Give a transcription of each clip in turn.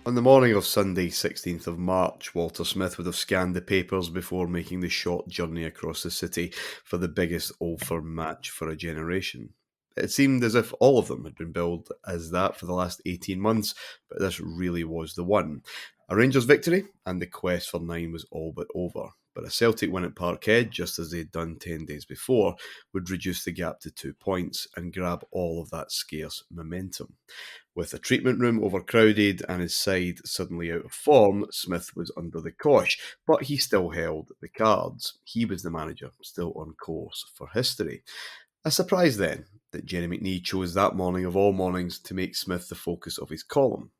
On the morning of Sunday, 16th of March, Walter Smith would have scanned the papers before making the short journey across the city for the biggest Old Firm match for a generation. It seemed as if all of them had been billed as that for the last 18 months, but this really was the one. A Rangers victory, and the quest for 9 was all but over. But a Celtic win at Parkhead, just as they'd done 10 days before, would reduce the gap to 2 points and grab all of that scarce momentum. With the treatment room overcrowded and his side suddenly out of form, Smith was under the cosh, but he still held the cards. He was the manager, still on course for history. A surprise then that Jerry McNee chose that morning of all mornings to make Smith the focus of his column.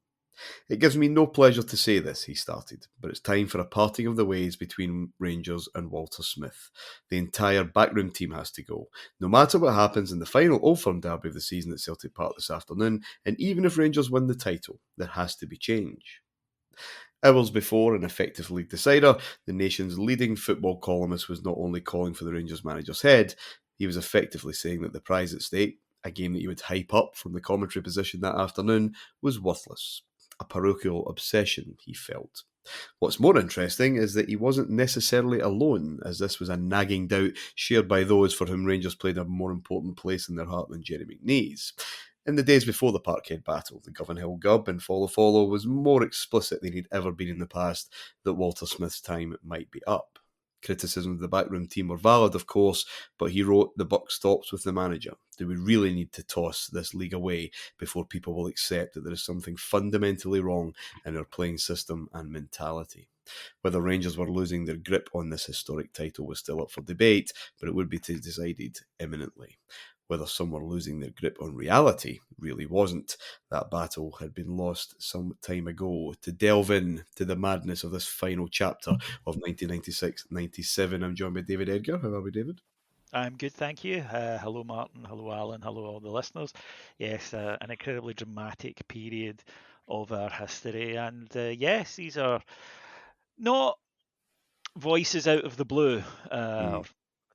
It gives me no pleasure to say this, he started, but it's time for a parting of the ways between Rangers and Walter Smith. The entire backroom team has to go. No matter what happens in the final Old Firm derby of the season at Celtic Park this afternoon, and even if Rangers win the title, there has to be change. Hours before an effective league decider, the nation's leading football columnist was not only calling for the Rangers manager's head, he was effectively saying that the prize at stake, a game that he would hype up from the commentary position that afternoon, was worthless. A parochial obsession, he felt. What's more interesting is that he wasn't necessarily alone, as this was a nagging doubt shared by those for whom Rangers played a more important place in their heart than Jerry McNee's. In the days before the Parkhead battle, the Govanhill Gub and Follow was more explicit than he'd ever been in the past that Walter Smith's time might be up. Criticism of the backroom team were valid, of course, but he wrote, "The buck stops with the manager. Do we really need to toss this league away before people will accept that there is something fundamentally wrong in our playing system and mentality?" Whether Rangers were losing their grip on this historic title was still up for debate, but it would be decided imminently. Whether some were losing their grip on reality really wasn't. That battle had been lost some time ago. To delve in to the madness of this final chapter of 1996-97, I'm joined by David Edgar. How are we, David? I'm good, thank you. Hello, Martyn. Hello, Alan. Hello, all the listeners. Yes, an incredibly dramatic period of our history. And yes, these are not voices out of the blue, Mm. or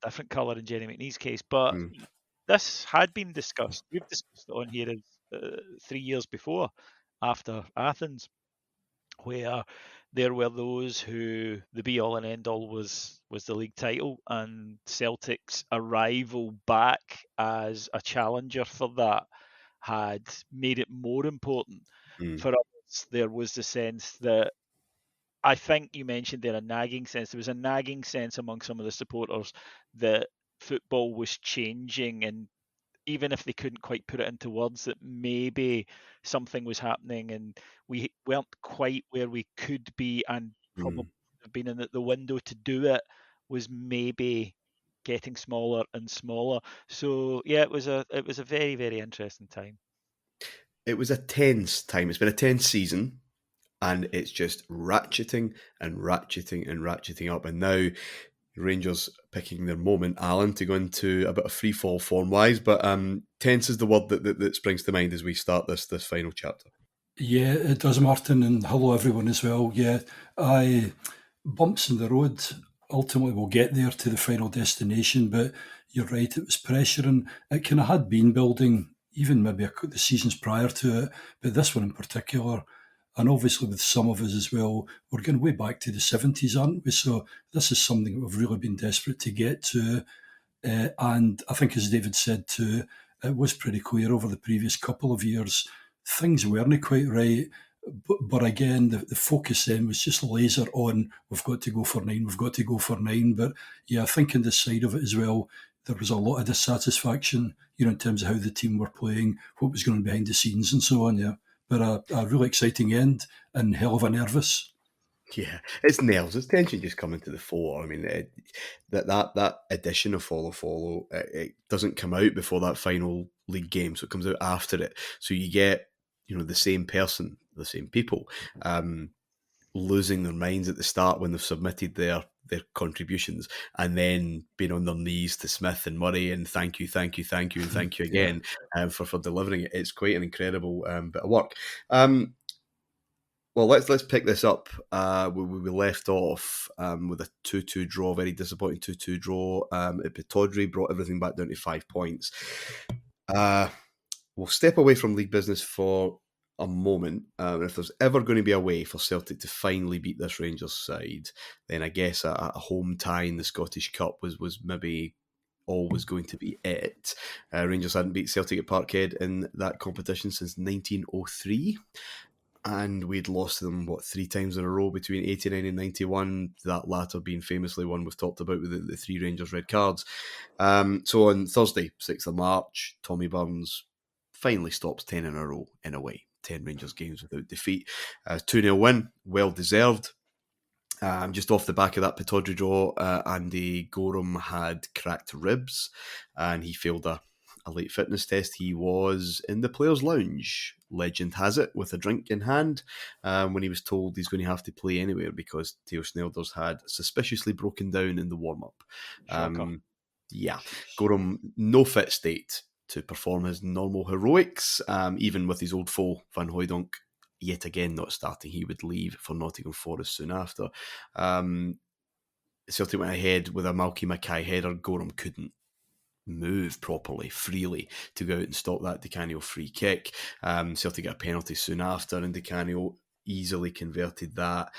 a different colour in Jerry McNee's case, but Mm. this had been discussed. We've discussed it on here 3 years before, after Athens, where there were those who the be all and end all was the league title, and Celtic's arrival back as a challenger for that had made it more important. Mm. For us, there was the sense that, I think you mentioned there, a nagging sense. There was a nagging sense among some of the supporters that football was changing, and even if they couldn't quite put it into words, that maybe something was happening and we weren't quite where we could be, and probably Mm. have been in the window to do it was maybe getting smaller and smaller. So yeah, it was a very, very interesting time. It was a tense time. It's been a tense season, and it's just ratcheting and ratcheting and ratcheting up. And now Rangers picking their moment, Alan, to go into a bit of free fall form wise, but tense is the word that springs to mind as we start this final chapter. Yeah, it does, Martin, and hello everyone as well. Yeah, I bumps in the road. Ultimately, we'll get there to the final destination, but you're right, it was pressure, and it kind of had been building even maybe the seasons prior to it, but this one in particular, and obviously with some of us as well, we're going way back to the 70s, aren't we? So this is something that we've really been desperate to get to. And I think, as David said too, it was pretty clear over the previous couple of years things weren't quite right. But again, the focus then was just laser on, we've got to go for 9, we've got to go for 9. But yeah, I think on this side of it as well, there was a lot of dissatisfaction, in terms of how the team were playing, what was going on behind the scenes and so on, yeah. But a really exciting end and hell of a nervous. Yeah, it's nerves. It's tension just coming to the fore. I mean, that edition of Follow, it doesn't come out before that final league game, so it comes out after it. So you get, the same person, the same people, losing their minds at the start when they've submitted their contributions, and then being on their knees to Smith and Murray and thank you, and thank you Yeah. again for delivering it. It's quite an incredible bit of work. Well, let's pick this up where we left off with a 2-2 draw, very disappointing 2-2 draw. At Pittodrie brought everything back down to 5 points. We'll step away from league business for a moment. If there's ever going to be a way for Celtic to finally beat this Rangers side, then I guess a home tie in the Scottish Cup was maybe always going to be it. Rangers hadn't beat Celtic at Parkhead in that competition since 1903. And we'd lost them, 3 times in a row between 89 and 91, that latter being famously one we've talked about with the 3 Rangers red cards. So on Thursday, 6th of March, Tommy Burns finally stops 10 in a row in a way. 10 Rangers games without defeat. 2-0 win, well deserved. Just off the back of that Pittodrie draw, Andy Gorham had cracked ribs and he failed a late fitness test. He was in the players' lounge, legend has it, with a drink in hand when he was told he's going to have to play anywhere because Theo Snelders had suspiciously broken down in the warm-up. Yeah, Gorham, no fit state to perform his normal heroics, even with his old foe, Van Hooijdonk, yet again not starting. He would leave for Nottingham Forest soon after. Celtic went ahead with a Malky Mackay header. Gorham couldn't move properly, freely, to go out and stop that Di Canio free kick. Celtic got a penalty soon after, and Di Canio easily converted that.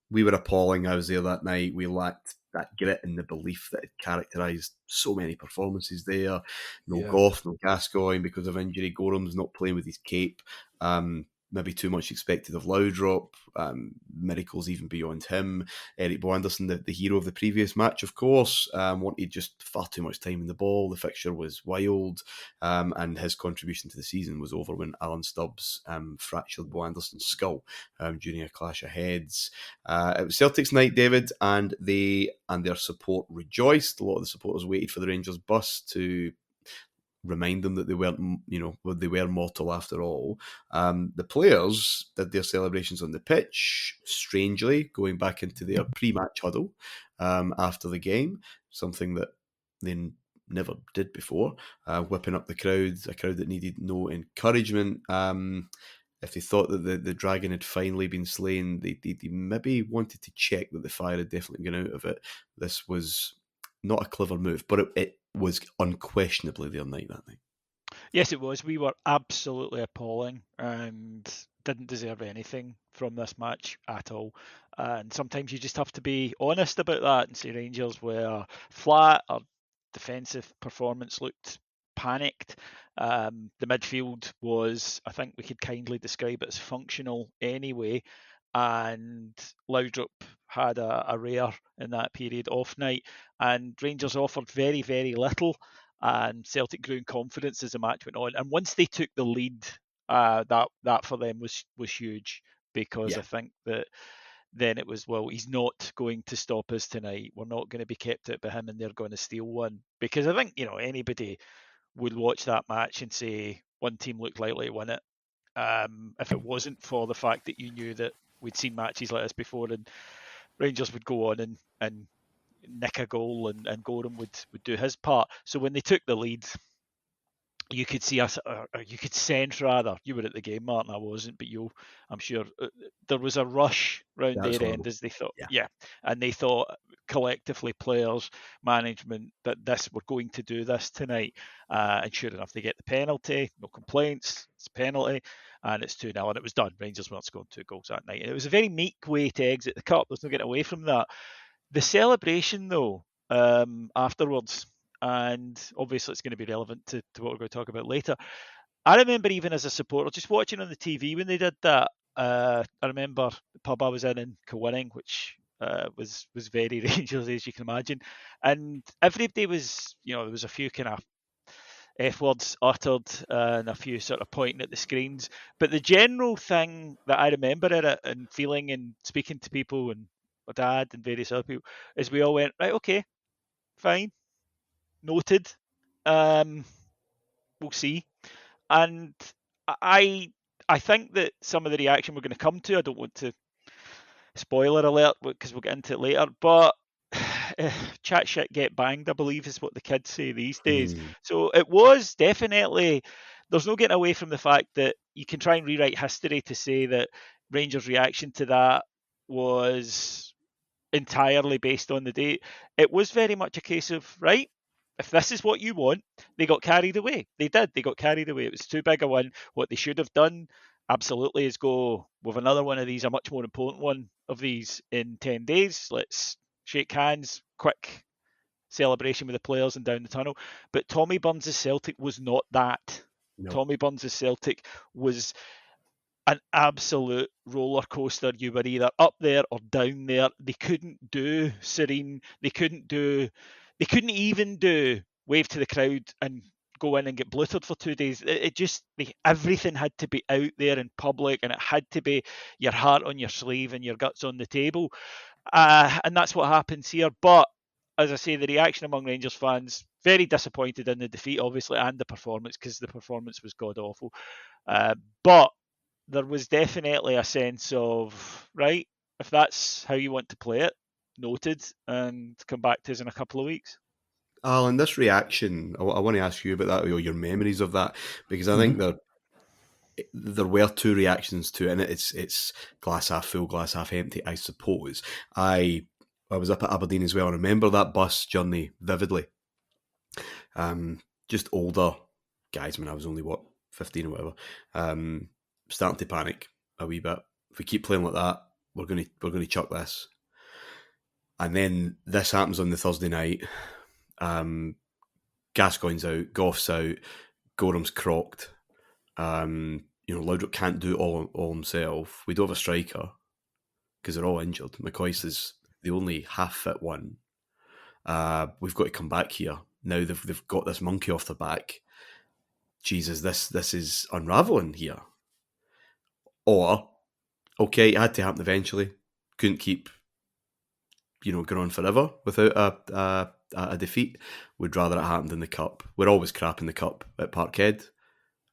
We were appalling. I was there that night. We lacked that grit and the belief that had characterised so many performances there. No Goff, no Gascoigne because of injury. Gorham's not playing with his cape. Maybe too much expected of Laudrup. Miracles even beyond him. Eric Bo Anderson, the hero of the previous match, of course, wanted just far too much time in the ball. The fixture was wild, and his contribution to the season was over when Alan Stubbs fractured Bo Anderson's skull during a clash of heads. It was Celtic's night, David, and they and their support rejoiced. A lot of the supporters waited for the Rangers bus to remind them that they weren't, they were mortal after all. The players did their celebrations on the pitch, strangely, going back into their pre-match huddle after the game, something that they never did before, whipping up the crowd, a crowd that needed no encouragement. If they thought that the dragon had finally been slain, they maybe wanted to check that the fire had definitely gone out of it. This was not a clever move, but it was unquestionably their night that night. Yes, it was. We were absolutely appalling and didn't deserve anything from this match at all. And sometimes you just have to be honest about that and say Rangers were flat. Our defensive performance looked panicked. The midfield was, I think we could kindly describe it as functional anyway. And Laudrup had a rare in that period off night, and Rangers offered very, very little. And Celtic grew in confidence as the match went on. And once they took the lead, that for them was huge, because I think that then it was, well, he's not going to stop us tonight. We're not going to be kept out by him, and they're going to steal one. Because I think anybody would watch that match and say one team looked likely to win it. If it wasn't for the fact that you knew that we'd seen matches like this before, and Rangers would go on and nick a goal, and Gorham would do his part. So when they took the lead, you could see us, or you could sense rather. You were at the game, Martin. I wasn't, but I'm sure there was a rush round their end as they thought, and they thought collectively, players, management, that we're going to do this tonight. And sure enough, they get the penalty. No complaints. It's a penalty. And it's 2-0, and it was done. Rangers weren't scoring 2 goals that night. And it was a very meek way to exit the cup. There's no getting away from that. The celebration, though, afterwards, and obviously it's going to be relevant to what we're going to talk about later. I remember even as a supporter, just watching on the TV when they did that. I remember the pub I was in Cowanning, which was very Rangers, as you can imagine. And everybody was, there was a few kind of F words uttered and a few sort of pointing at the screens. But the general thing that I remember in it and feeling and speaking to people and my dad and various other people is we all went, right, okay, fine, noted. We'll see. And I think that some of the reaction we're going to come to, I don't want to spoiler alert because we'll get into it later, but chat shit get banged, I believe is what the kids say these days. So it was definitely, there's no getting away from the fact that you can try and rewrite history to say that Rangers' reaction to that was entirely based on the date. It was very much a case of, right, if this is what you want, they got carried away. They did. They got carried away. It was too big a one. What they should have done, absolutely, is go with another one of these, a much more important one of these in 10 days. Let's shake hands, quick celebration with the players and down the tunnel. But Tommy Burns' Celtic was not that. No. Tommy Burns' Celtic was an absolute roller coaster. You were either up there or down there. They couldn't do serene. They couldn't even do wave to the crowd and go in and get bluttered for 2 days. It just, everything had to be out there in public, and it had to be your heart on your sleeve and your guts on the table. And that's what happens here. But as I say, the reaction among Rangers fans, very disappointed in the defeat, obviously, and the performance, because the performance was god awful. But there was definitely a sense of, right, if that's how you want to play it, noted, and come back to us in a couple of weeks. Alan, this reaction, I want to ask you about that, or your memories of that, because I think there were two reactions to it, and it's glass half full, glass half empty, I suppose. I was up at Aberdeen as well, and I remember that bus journey vividly. Just older guys, when I was only, 15 or whatever, starting to panic a wee bit. If we keep playing like that, we're going to chuck this. And then this happens on the Thursday night. Gascoigne's out, Goff's out, Gorham's crocked. Laudrup can't do it all himself. We don't have a striker because they're all injured. McCoist is the only half-fit one. We've got to come back here. Now they've got this monkey off their back. Jesus, this is unravelling here. Or, okay, it had to happen eventually. Couldn't keep, going on forever without a defeat. Would rather it happened in the Cup. We're always crap in the Cup at Parkhead.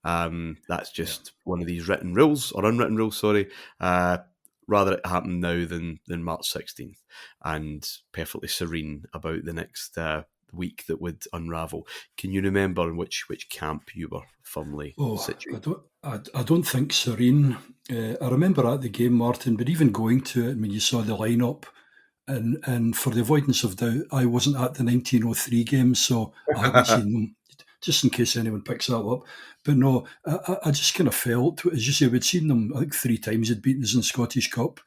That's just one of these written rules, or unwritten rules, sorry. Rather it happen now than March 16th, and perfectly serene about the next week that would unravel. Can you remember in which camp you were firmly situated? I don't think serene. I remember at the game, Martyn, but even going to it, when you saw the lineup, and for the avoidance of doubt, I wasn't at the 1903 game, so I haven't seen them, just in case anyone picks that up. But no, I just kind of felt, as you say, we'd seen them, I think 3 times they'd beaten us in Scottish Cup,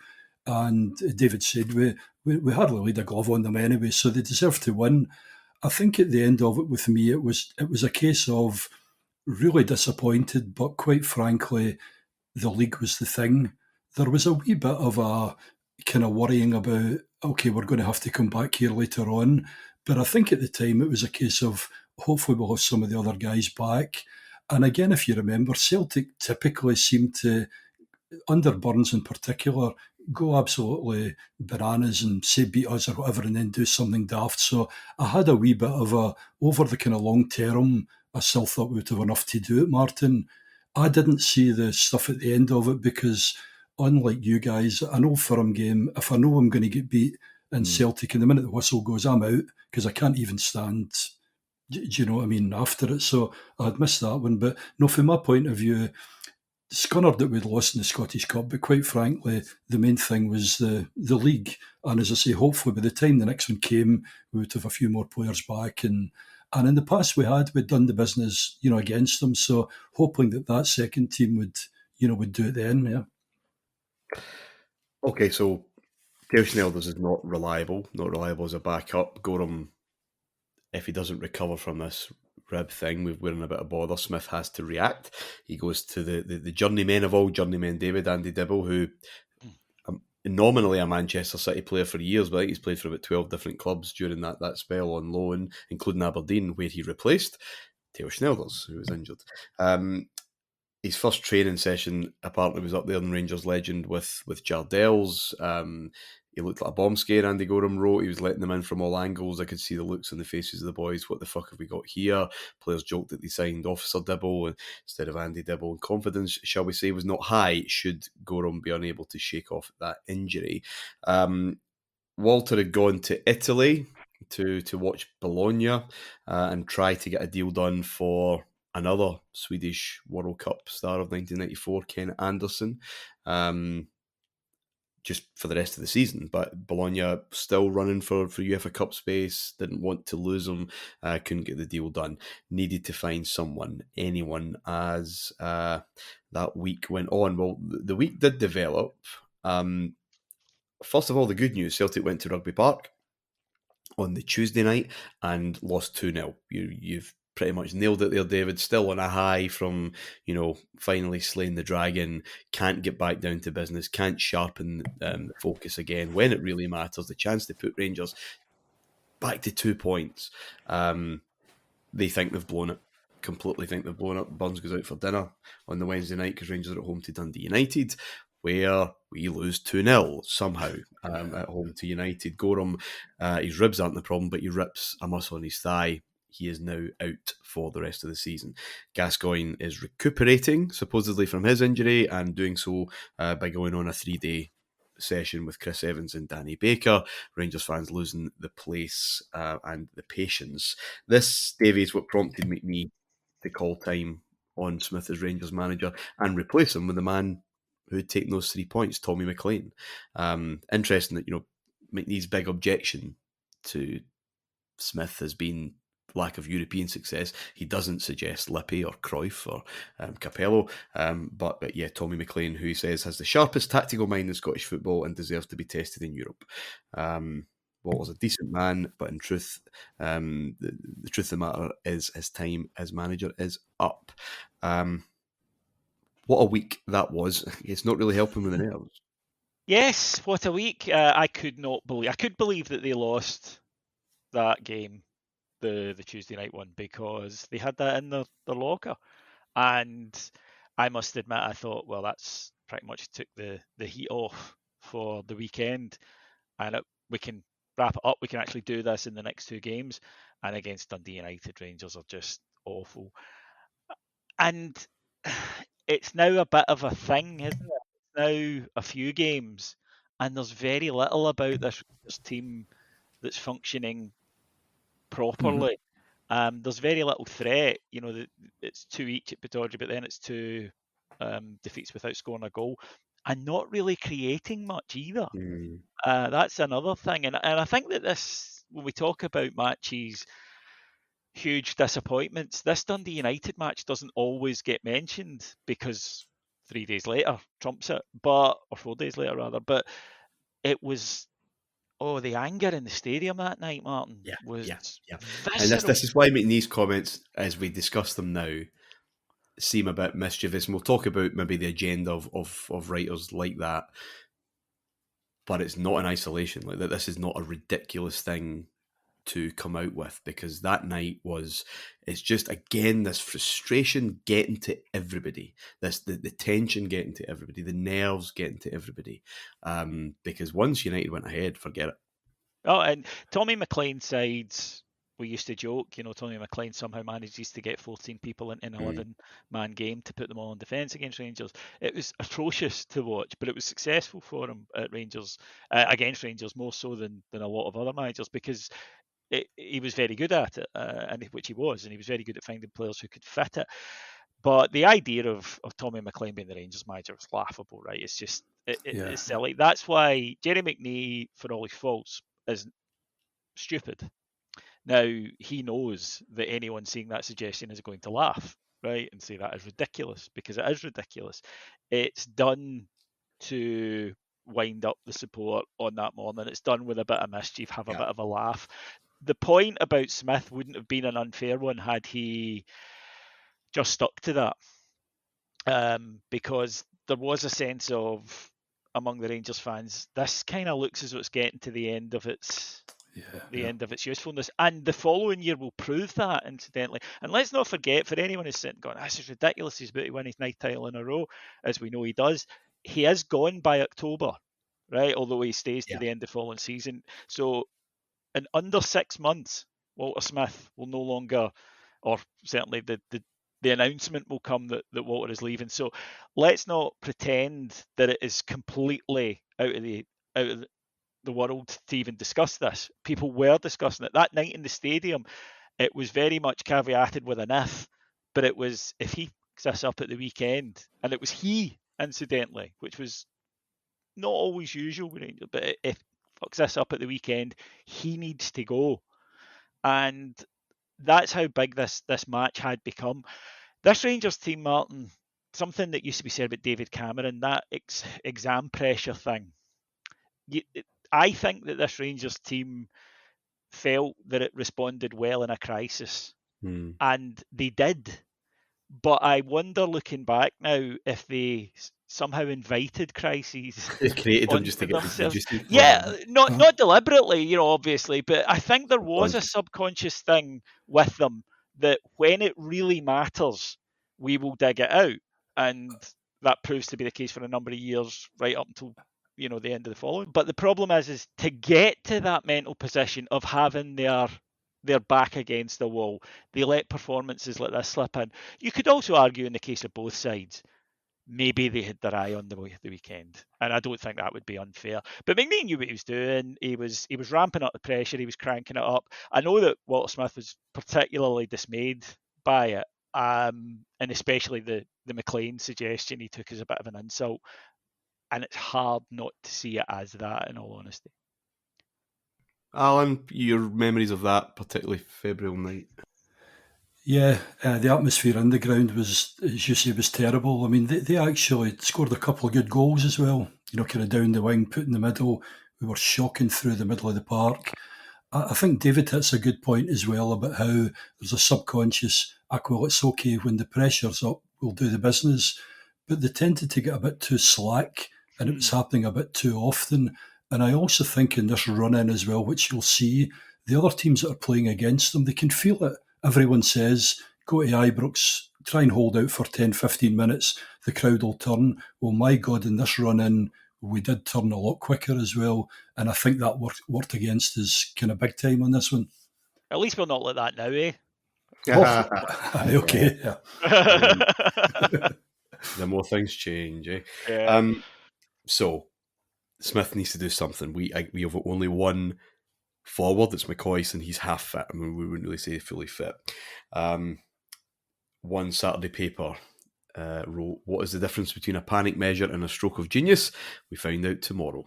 and David said we hardly laid a glove on them anyway, so they deserved to win. I think at the end of it, with me, it was a case of really disappointed, but quite frankly, the league was the thing. There was a wee bit of a kind of worrying about, okay, we're going to have to come back here later on. But I think at the time it was a case of, hopefully we'll have some of the other guys back. And again, if you remember, Celtic typically seemed to, under Burns in particular, go absolutely bananas and say beat us or whatever, and then do something daft. So I had a wee bit of a, over the kind of long term, I still thought we would have enough to do it, Martyn. I didn't see the stuff at the end of it because, unlike you guys, an Old Firm game, if I know I'm going to get beat in Celtic, and the minute the whistle goes, I'm out because I can't even stand, do you know what I mean, after it. So I had missed that one. But no, from my point of view, scunnered that we'd lost in the Scottish Cup, but quite frankly, the main thing was the league. And as I say, hopefully by the time the next one came, we would have a few more players back. And in the past we'd done the business, against them. So hoping that second team would do it then, yeah. Okay, so Dale Snelders is not reliable as a backup. Gorham, if he doesn't recover from this rib thing, we're in a bit of bother. Smith has to react. He goes to the journeyman of all journeymen, Andy Dibble, who nominally a Manchester City player for years, but I think he's played for about 12 different clubs during that spell on loan, including Aberdeen, where he replaced Theo Snelders, who was injured. His first training session apparently was up there in Rangers Legend with Jardel's. He looked like a bomb scare, Andy Gorham wrote. He was letting them in from all angles. I could see the looks on the faces of the boys. What the fuck have we got here? Players joked that they signed Officer Dibble instead of Andy Dibble. And confidence, shall we say, was not high should Gorham be unable to shake off that injury. Walter had gone to Italy to watch Bologna and try to get a deal done for another Swedish World Cup star of 1994, Ken Anderson. just for the rest of the season. But Bologna still running for UEFA Cup space, didn't want to lose them, couldn't get the deal done. Needed to find anyone, as that week went on. Well, the week did develop. First of all, the good news, Celtic went to Rugby Park on the Tuesday night and lost 2-0. You've pretty much nailed it there, David. Still on a high from, finally slaying the dragon. Can't get back down to business. Can't sharpen the focus again when it really matters. The chance to put Rangers back to 2 points. They think they've blown it. Completely think they've blown it. Burns goes out for dinner on the Wednesday night because Rangers are at home to Dundee United, where we lose 2-0 somehow at home to United. Gorham, his ribs aren't the problem, but he rips a muscle in his thigh. He is now out for the rest of the season. Gascoigne is recuperating, supposedly, from his injury, and doing so by going on a 3-day session with Chris Evans and Danny Baker. Rangers fans losing the place and the patience. This, Davey, is what prompted me to call time on Smith as Rangers manager and replace him with the man who had taken those 3 points, Tommy McLean. Interesting that, McNee's big objection to Smith has been lack of European success. He doesn't suggest Lippi or Cruyff or Capello, but yeah, Tommy McLean, who he says has the sharpest tactical mind in Scottish football and deserves to be tested in Europe. Was a decent man, but in truth, the truth of the matter is his time as manager is up. What a week that was. It's not really helping with the nerves. Yes, what a week. I could believe that they lost that game, the Tuesday night one, because they had that in their locker. And I must admit, I thought, well, that's pretty much took the heat off for the weekend. And we can wrap it up. We can actually do this in the next 2 games. And against Dundee United, Rangers are just awful. And it's now a bit of a thing, isn't it? It's now a few games, and there's very little about this team that's functioning properly. There's very little threat. It's 2 each at Pittodrie, but then it's 2 defeats without scoring a goal, and not really creating much either. That's another thing, and I think that this, when we talk about matches, huge disappointments, this Dundee United match doesn't always get mentioned because 3 days later trumps it, or 4 days later rather. But it was, the anger in the stadium that night, Martyn, was visceral. And this is why McNee's comments, as we discuss them now, seem a bit mischievous. And we'll talk about maybe the agenda of writers like that, but it's not in isolation. Like that, this is not a ridiculous thing to come out with, because that night it's just, again, this frustration getting to everybody, the tension getting to everybody, the nerves getting to everybody, because once United went ahead, forget it. And Tommy McLean's sides, we used to joke, Tommy McLean somehow manages to get 14 people in an 11-man game to put them all in defence against Rangers. It was atrocious to watch, but it was successful for him at Rangers, against Rangers, more so than a lot of other managers, because he was very good at it, and which he was, and he was very good at finding players who could fit it. But the idea of Tommy McLean being the Rangers manager was laughable, right? It's just, it's silly. That's why Jerry McNee, for all his faults, is stupid. Now, he knows that anyone seeing that suggestion is going to laugh, right, and say that is ridiculous, because it is ridiculous. It's done to wind up the support on that morning. It's done with a bit of mischief, have a bit of a laugh. The point about Smith wouldn't have been an unfair one had he just stuck to that, because there was a sense of, among the Rangers fans, this kind of looks as though it's getting to the end of its end of its usefulness, and the following year will prove that, incidentally. And let's not forget, for anyone who's sitting going, this is ridiculous, he's about to win his 9th title in a row, as we know he does, he is gone by October, right? Although he stays to the end of the following season. So in under 6 months, Walter Smith will no longer, or certainly the announcement will come that Walter is leaving. So let's not pretend that it is completely out of the world to even discuss this. People were discussing it. That night in the stadium, it was very much caveated with an if, but it was, if he picks this up at the weekend, and it was he, incidentally, which was not always usual with Rangers, but if fucks this up at the weekend, he needs to go. And that's how big this match had become. This Rangers team, Martyn, something that used to be said about David Cameron, that exam pressure thing. I think that this Rangers team felt that it responded well in a crisis, and they did. But I wonder, looking back now, if they somehow invited crises They created them just to onto get the themselves. juices flowing. Yeah, not deliberately, obviously, but I think there was a subconscious thing with them that when it really matters, we will dig it out, and that proves to be the case for a number of years, right up until the end of the following. But the problem is to get to that mental position of having their back against the wall, they let performances like this slip in. You could also argue in the case of both sides, maybe they had their eye on the weekend, and I don't think that would be unfair. But McNeil knew what he was doing. He was ramping up the pressure. He was cranking it up. I know that Walter Smith was particularly dismayed by it, and especially the McLean suggestion he took as a bit of an insult. And it's hard not to see it as that, in all honesty. Alan, your memories of that, particularly February night? Yeah, the atmosphere in the ground was, as you say, was terrible. I mean, they actually scored a couple of good goals as well. Kind of down the wing, put in the middle. We were shocking through the middle of the park. I think David hits a good point as well about how there's a subconscious, well, it's okay when the pressure's up, we'll do the business. But they tended to get a bit too slack, and it was happening a bit too often. And I also think in this run-in as well, which you'll see, the other teams that are playing against them, they can feel it. Everyone says, go to Ibrox, try and hold out for 10, 15 minutes, the crowd will turn. Well, my God, in this run-in, we did turn a lot quicker as well. And I think that worked against us kind of big time on this one. At least we're not like that now, eh? Okay. Yeah. The more things change, eh? Yeah. So Smith needs to do something. We have only one forward. It's McCoyson, and he's half fit. I mean, we wouldn't really say fully fit. One Saturday paper wrote, "What is the difference between a panic measure and a stroke of genius?" We find out tomorrow.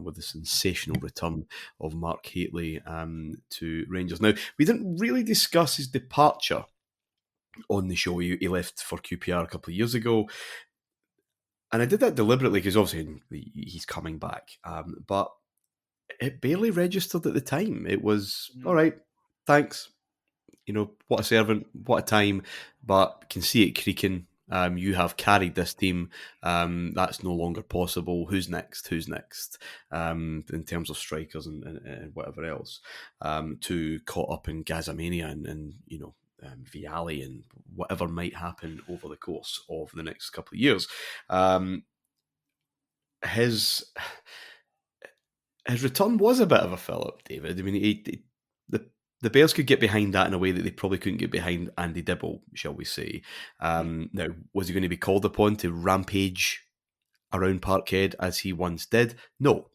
With the sensational return of Mark Hateley to Rangers. Now, we didn't really discuss his departure on the show. He left for QPR a couple of years ago. And I did that deliberately because obviously he's coming back. But it barely registered at the time. It was, all right, thanks. What a servant, what a time. But can see it creaking. You have carried this team. That's no longer possible. Who's next? In terms of strikers and whatever else. Too caught up in Gazamania and Vialli and whatever might happen over the course of the next couple of years. His return was a bit of a fill-up, David. I mean, the Bears could get behind that in a way that they probably couldn't get behind Andy Dibble, shall we say. Now, was he going to be called upon to rampage around Parkhead as he once did? No,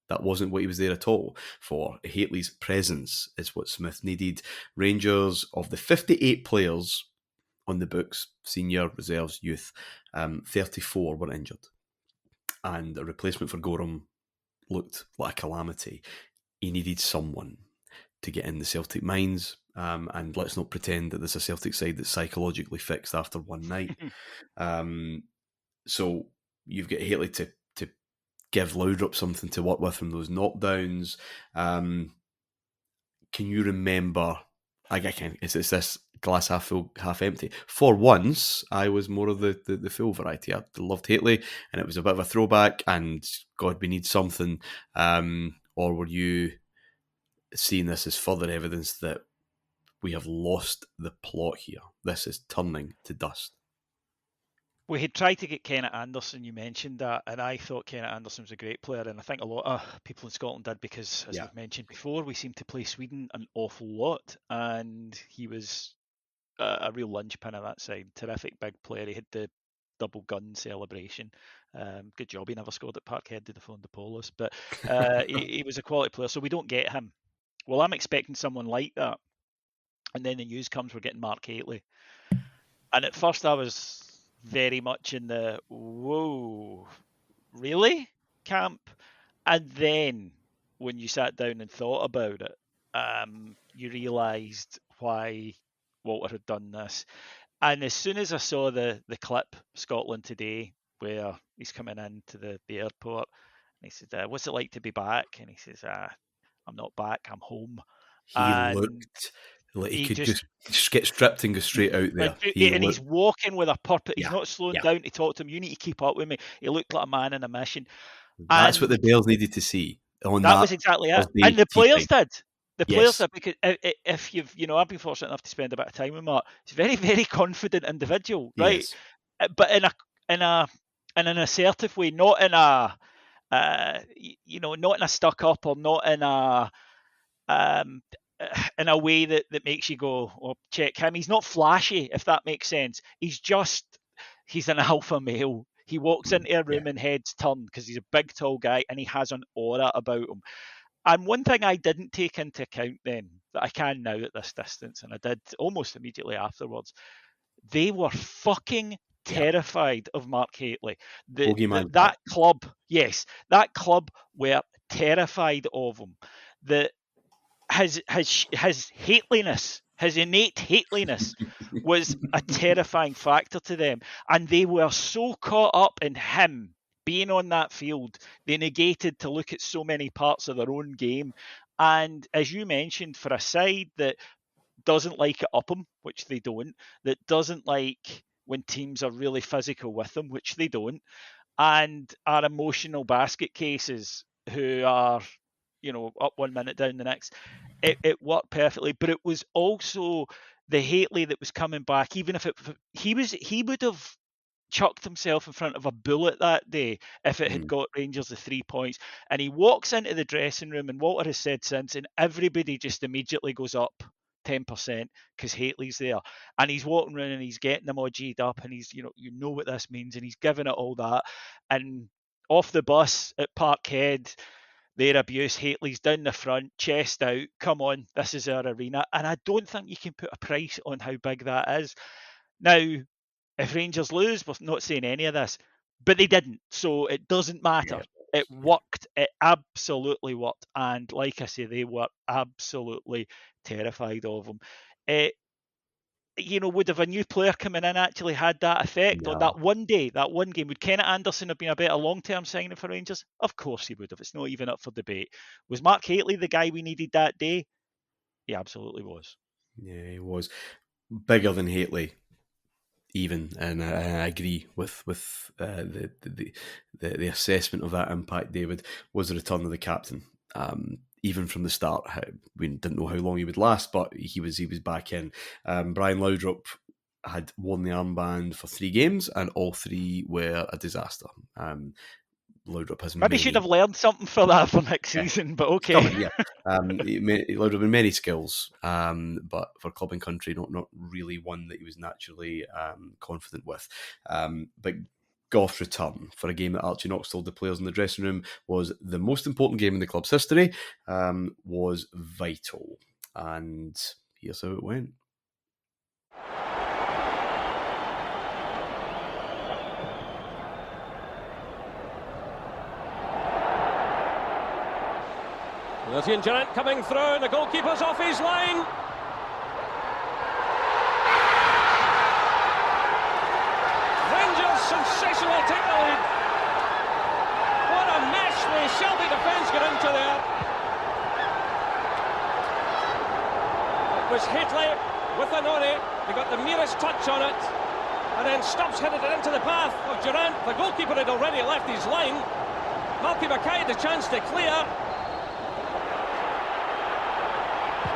that wasn't what he was there at all for. Hateley's presence is what Smith needed. Rangers, of the 58 players on the books, senior, reserves, youth, 34 were injured. And a replacement for Gorham looked like a calamity. He needed someone to get in the Celtic minds. And let's not pretend that there's a Celtic side that's psychologically fixed after one night. So you've got Hateley to give Laudrup something to work with from those knockdowns. Can you remember? It's this glass half full, half empty. For once, I was more of the full variety. I loved Hateley, and it was a bit of a throwback. And God, we need something. Or were you seeing this as further evidence that we have lost the plot here? This is turning to dust. We had tried to get Kenneth Anderson, you mentioned that, and I thought Kenneth Anderson was a great player, and I think a lot of people in Scotland did because, as we've mentioned before, we seem to play Sweden an awful lot, and he was a real linchpin of that side. Terrific big player. He had the double gun celebration. Good job he never scored at Parkhead, did the phone to Polis, but he was a quality player, so we don't get him. Well, I'm expecting someone like that, and then the news comes we're getting Mark Hateley, and at first I was very much in the, whoa, really? camp. And then when you sat down and thought about it, you realised why Walter had done this. And as soon as I saw the clip, Scotland Today, where he's coming into the airport, and he says, what's it like to be back? And he says, I'm not back, I'm home. He And looked like he could just get stripped and go straight out there. He's walking with a purpose. He's Yeah, not slowing yeah. down to talk to him. You need to keep up with me. He looked like a man on a mission. That's what the Bears needed to see. That was exactly it. And the players did. The players did, because if you've, I've been fortunate enough to spend a bit of time with Mark. He's a very, very confident individual, right? Yes. But in an assertive way, not in a, not in a stuck up, or not in a way that makes you go, oh, check him. He's not flashy, if that makes sense. He's an alpha male. He walks into a room and heads turn because he's a big, tall guy, and he has an aura about him. And one thing I didn't take into account then, that I can now at this distance, and I did almost immediately afterwards, they were fucking terrified of Mark Hateley. That club were terrified of him. His Hateliness, his innate Hateliness was a terrifying factor to them. And they were so caught up in him being on that field, they negated to look at so many parts of their own game. And as you mentioned, for a side that doesn't like it up them, which they don't, that doesn't like when teams are really physical with them, which they don't, and are emotional basket cases who are, up 1 minute, down the next, it worked perfectly. But it was also the Hateley that was coming back, even if he would have chucked himself in front of a bullet that day if it had got Rangers the 3 points. And he walks into the dressing room, and Walter has said since, and everybody just immediately goes up 10% because Hateley's there, and he's walking around and he's getting them all G'd up, and he's, what this means, and he's giving it all that. And off the bus at Parkhead, their abuse, Hateley's down the front, chest out, come on, this is our arena. And I don't think you can put a price on how big that is. Now, if Rangers lose, we're not saying any of this, but they didn't, so it doesn't matter. It worked. It absolutely worked. And like I say, they were absolutely terrified of him. Would have a new player coming in actually had that effect on that one day, that one game? Would Kenneth Anderson have been a better long-term signing for Rangers? Of course he would have. It's not even up for debate. Was Mark Hateley the guy we needed that day? He absolutely was. Yeah, he was. Bigger than Hateley, even, and I agree with the assessment of that impact, David, was the return of the captain. Even from the start, we didn't know how long he would last, but he was back in. Brian Laudrup had worn the armband for 3 games, and all 3 were a disaster. Laudrup has maybe should have learned something for that for next season, but okay. Laudrup had many skills, but for club and country, not really one that he was naturally confident with. But Goff's return for a game that Archie Knox told the players in the dressing room was the most important game in the club's history, was vital. And here's how it went. Martyn coming through, the goalkeeper's off his line. Rangers sensational take the lead. What a mess the Shelby defence got into there. It was Hateley with Anori. He got the merest touch on it, and then Stubbs headed it into the path of Durant. The goalkeeper had already left his line. Malky Mackay had the chance to clear.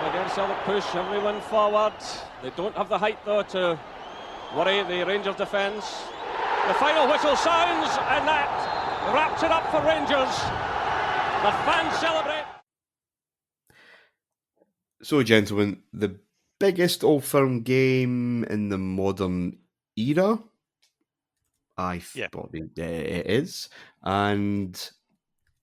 Again, Celtic push everyone forward. They don't have the height though to worry the Rangers defence. The final whistle sounds, and that wraps it up for Rangers. The fans celebrate. So, gentlemen, the biggest Old Firm game in the modern era, I thought it is, and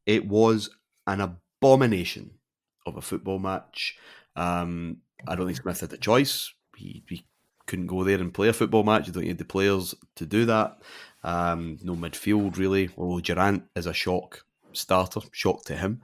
it was an abomination of a football match. I don't think Smith had the choice. He couldn't go there and play a football match. You don't need the players to do that. No midfield, really. Although Durant is a shock starter. Shock to him.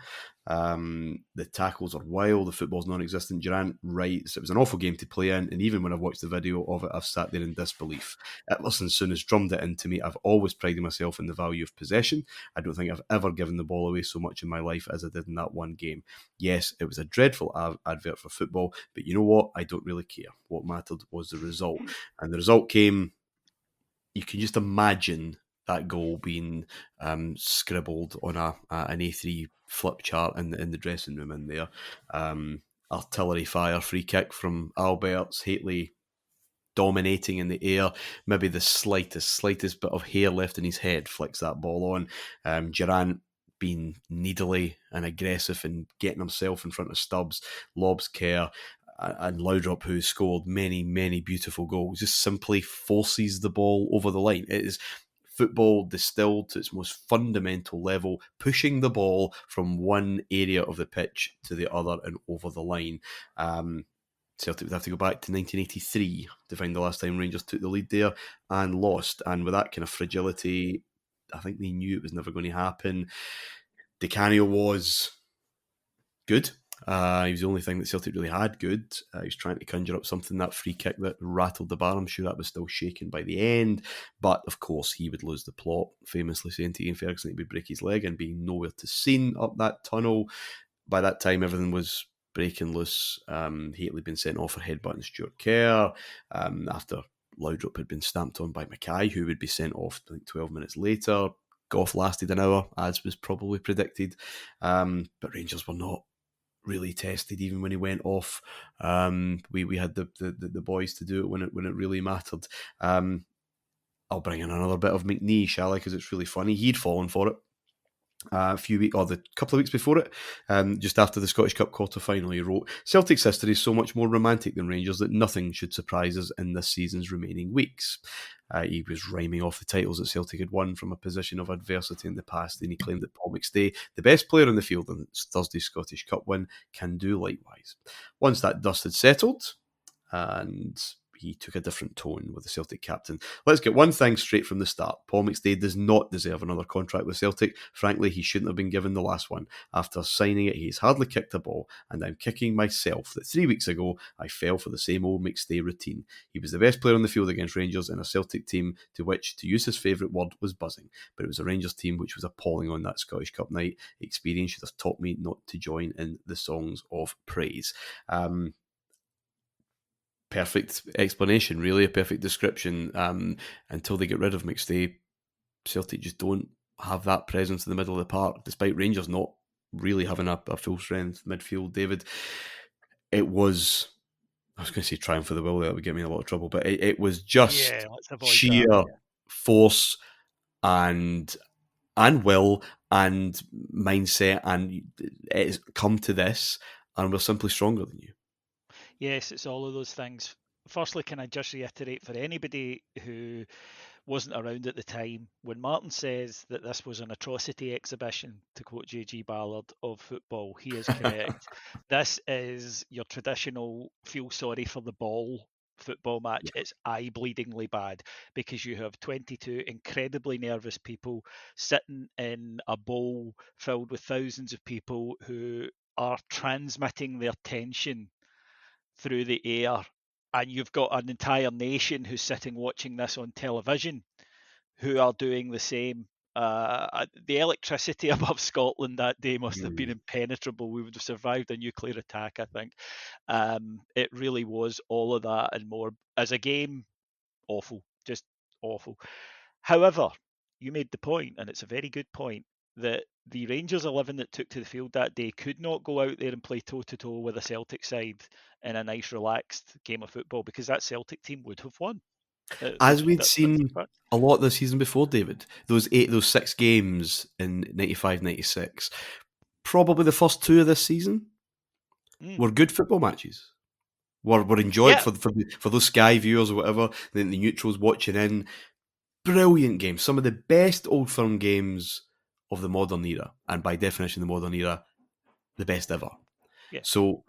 The tackles are wild. The football's non-existent. Durant writes, it was an awful game to play in, and even when I've watched the video of it, I've sat there in disbelief. Ederson soon has drummed it into me. I've always prided myself in the value of possession. I don't think I've ever given the ball away so much in my life as I did in that one game. Yes, it was a dreadful advert for football, but you know what? I don't really care. What mattered was the result. And the result came, you can just imagine that goal being scribbled on an A3 flip chart in the dressing room in there. Artillery fire free kick from Alberts, Hateley dominating in the air, maybe the slightest bit of hair left in his head flicks that ball on. Durant being needly and aggressive and getting himself in front of Stubbs, lobs Kerr, and Laudrup, who scored many, many beautiful goals, just simply forces the ball over the line. It is football distilled to its most fundamental level, pushing the ball from one area of the pitch to the other and over the line. Celtic would have to go back to 1983 to find the last time Rangers took the lead there and lost. And with that kind of fragility, I think they knew it was never going to happen. Di Canio was good. He was the only thing that Celtic really had good. He was trying to conjure up something, that free kick that rattled the bar. I'm sure that was still shaken by the end. But, of course, he would lose the plot, famously saying to Ian Ferguson he would break his leg and being nowhere to seen up that tunnel. By that time, everything was breaking loose. Hateley had been sent off for headbutting Stuart Kerr after Laudrup had been stamped on by Mackay, who would be sent off, I think, 12 minutes later. Goff lasted an hour, as was probably predicted. But Rangers were not really tested even when he went off. We had the boys to do it when it really mattered. I'll bring in another bit of McNee, shall I? Because it's really funny. He'd fallen for it the couple of weeks before it, just after the Scottish Cup quarter-final. He wrote, "Celtic's history is so much more romantic than Rangers that nothing should surprise us in this season's remaining weeks." He was rhyming off the titles that Celtic had won from a position of adversity in the past, and he claimed that Paul McStay, the best player in the field in Thursday's Scottish Cup win, can do likewise. Once that dust had settled, and he took a different tone with the Celtic captain. Let's get one thing straight from the start. Paul McStay does not deserve another contract with Celtic. Frankly, he shouldn't have been given the last one. After signing it, he's hardly kicked a ball, and I'm kicking myself that 3 weeks ago I fell for the same old McStay routine. He was the best player on the field against Rangers in a Celtic team to which, to use his favourite word, was buzzing. But it was a Rangers team which was appalling on that Scottish Cup night. Experience should have taught me not to join in the songs of praise. Perfect explanation, really, a perfect description. Until they get rid of McStay, Celtic just don't have that presence in the middle of the park, despite Rangers not really having a full-strength midfield, David. It was, I was going to say triumph for the will, that would get me in a lot of trouble, but it was just sheer force and will and mindset, and it's come to this, and we're simply stronger than you. Yes, it's all of those things. Firstly, can I just reiterate for anybody who wasn't around at the time, when Martyn says that this was an atrocity exhibition, to quote J.G. Ballard, of football, he is correct. This is your traditional feel sorry for the ball football match. Yeah. It's eye-bleedingly bad because you have 22 incredibly nervous people sitting in a bowl filled with thousands of people who are transmitting their tension through the air, and you've got an entire nation who's sitting watching this on television who are doing the same. The electricity above Scotland that day must have been impenetrable. We would have survived a nuclear attack, I think. It really was all of that and more. As a game, awful, just awful. However, you made the point, and it's a very good point, that the Rangers 11 that took to the field that day could not go out there and play toe-to-toe with a Celtic side in a nice, relaxed game of football, because that Celtic team would have won. As we'd seen a lot this season before, David, those 6 games in 95-96, probably the first 2 of this season were good football matches. Were enjoyed for those Sky viewers or whatever, the neutrals watching in. Brilliant games. Some of the best Old Firm games of the modern era, and by definition the modern era, the best ever. Yeah. So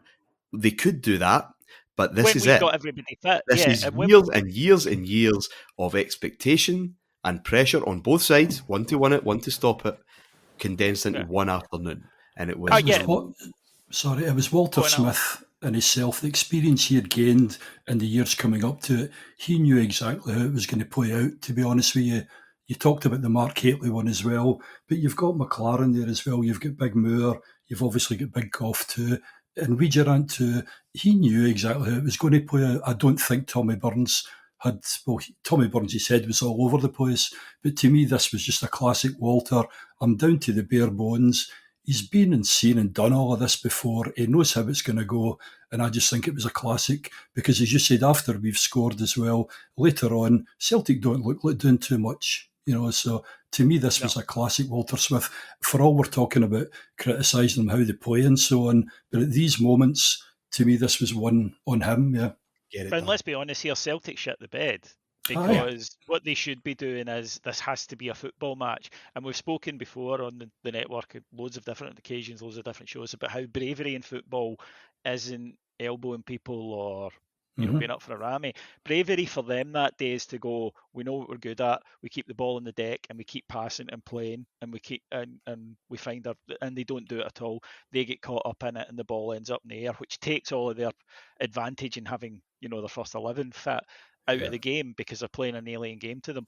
they could do that, but this is it. Got everybody fit. This is years and years and years of expectation and pressure on both sides, one to win it, one to stop it, condensed into one afternoon, and it was. I get it was Walter Smith and himself, the experience he had gained in the years coming up to it. He knew exactly how it was going to play out, to be honest with you. You talked about the Mark Hateley one as well, but you've got McLaren there as well. You've got Big Moore. You've obviously got Big Goff too. And Wiedgerant too. He knew exactly how it was going to play out. I don't think Tommy Burns Tommy Burns, he said, was all over the place. But to me, this was just a classic Walter. I'm down to the bare bones. He's been and seen and done all of this before. He knows how it's going to go. And I just think it was a classic because, as you said, after we've scored as well, later on, Celtic don't look like doing too much. So to me, this was a classic Walter Smith. For all we're talking about criticising them, how they play and so on. But at these moments, to me, this was one on him, yeah. And let's be honest here, Celtic shit the bed. Because what they should be doing is this has to be a football match. And we've spoken before on the network on loads of different occasions, loads of different shows about how bravery in football isn't elbowing people or being up for a rammy. Bravery for them that day is to go, we know what we're good at, we keep the ball on the deck and we keep passing and playing and we keep and we find and they don't do it at all. They get caught up in it and the ball ends up in the air, which takes all of their advantage in having, their first 11 fit out of the game because they're playing an alien game to them.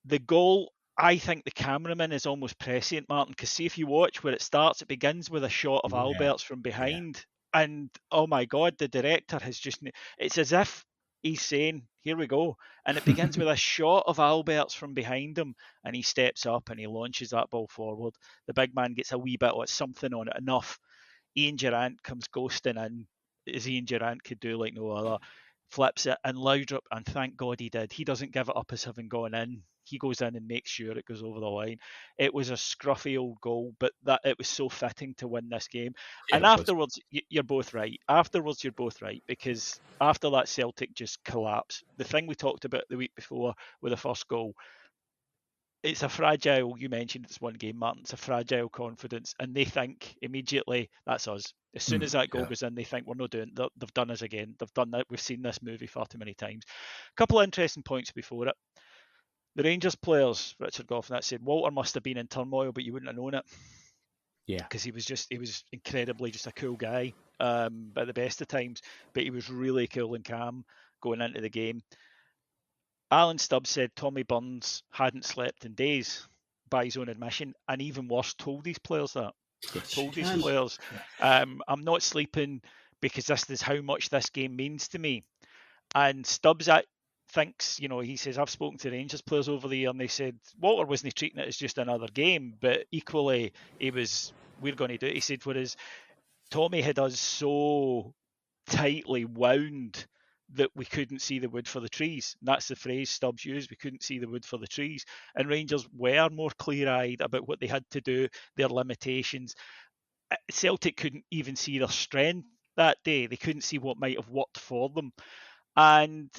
The goal, I think the cameraman is almost prescient, Martin, because see if you watch where it starts, it begins with a shot of Albertz from behind. Yeah. And, oh my God, the director has it's as if he's saying, here we go. And it begins with a shot of Albertz from behind him, and he steps up and he launches that ball forward. The big man gets a wee bit of something on it, enough. Ian Durrant comes ghosting in, as Ian Durrant could do like no other. Flips it, and Laudrup, and thank God he did. He doesn't give it up as having gone in. He goes in and makes sure it goes over the line. It was a scruffy old goal, but that it was so fitting to win this game. Yeah, and afterwards, you're both right. Because after that, Celtic just collapsed. The thing we talked about the week before with the first goal, it's a fragile, you mentioned it's one game, Martin, it's a fragile confidence, and they think immediately, that's us. As soon as that goal goes in, they think we're not doing it. They've done us again. They've done that. We've seen this movie far too many times. A couple of interesting points before it. The Rangers players, Richard Goff, that said, Walter must have been in turmoil, but you wouldn't have known it. Yeah. Because he was incredibly just a cool guy at the best of times, but he was really cool and calm going into the game. Alan Stubbs said Tommy Burns hadn't slept in days, by his own admission, and even worse, told these players that. I'm not sleeping because this is how much this game means to me. And Stubbs thinks, he says, I've spoken to Rangers players over the year and they said Walter wasn't treating it as just another game, but equally we're going to do it. He said, whereas Tommy had us so tightly wound that we couldn't see the wood for the trees. And that's the phrase Stubbs used. We couldn't see the wood for the trees. And Rangers were more clear-eyed about what they had to do, their limitations. Celtic couldn't even see their strength that day. They couldn't see what might have worked for them. And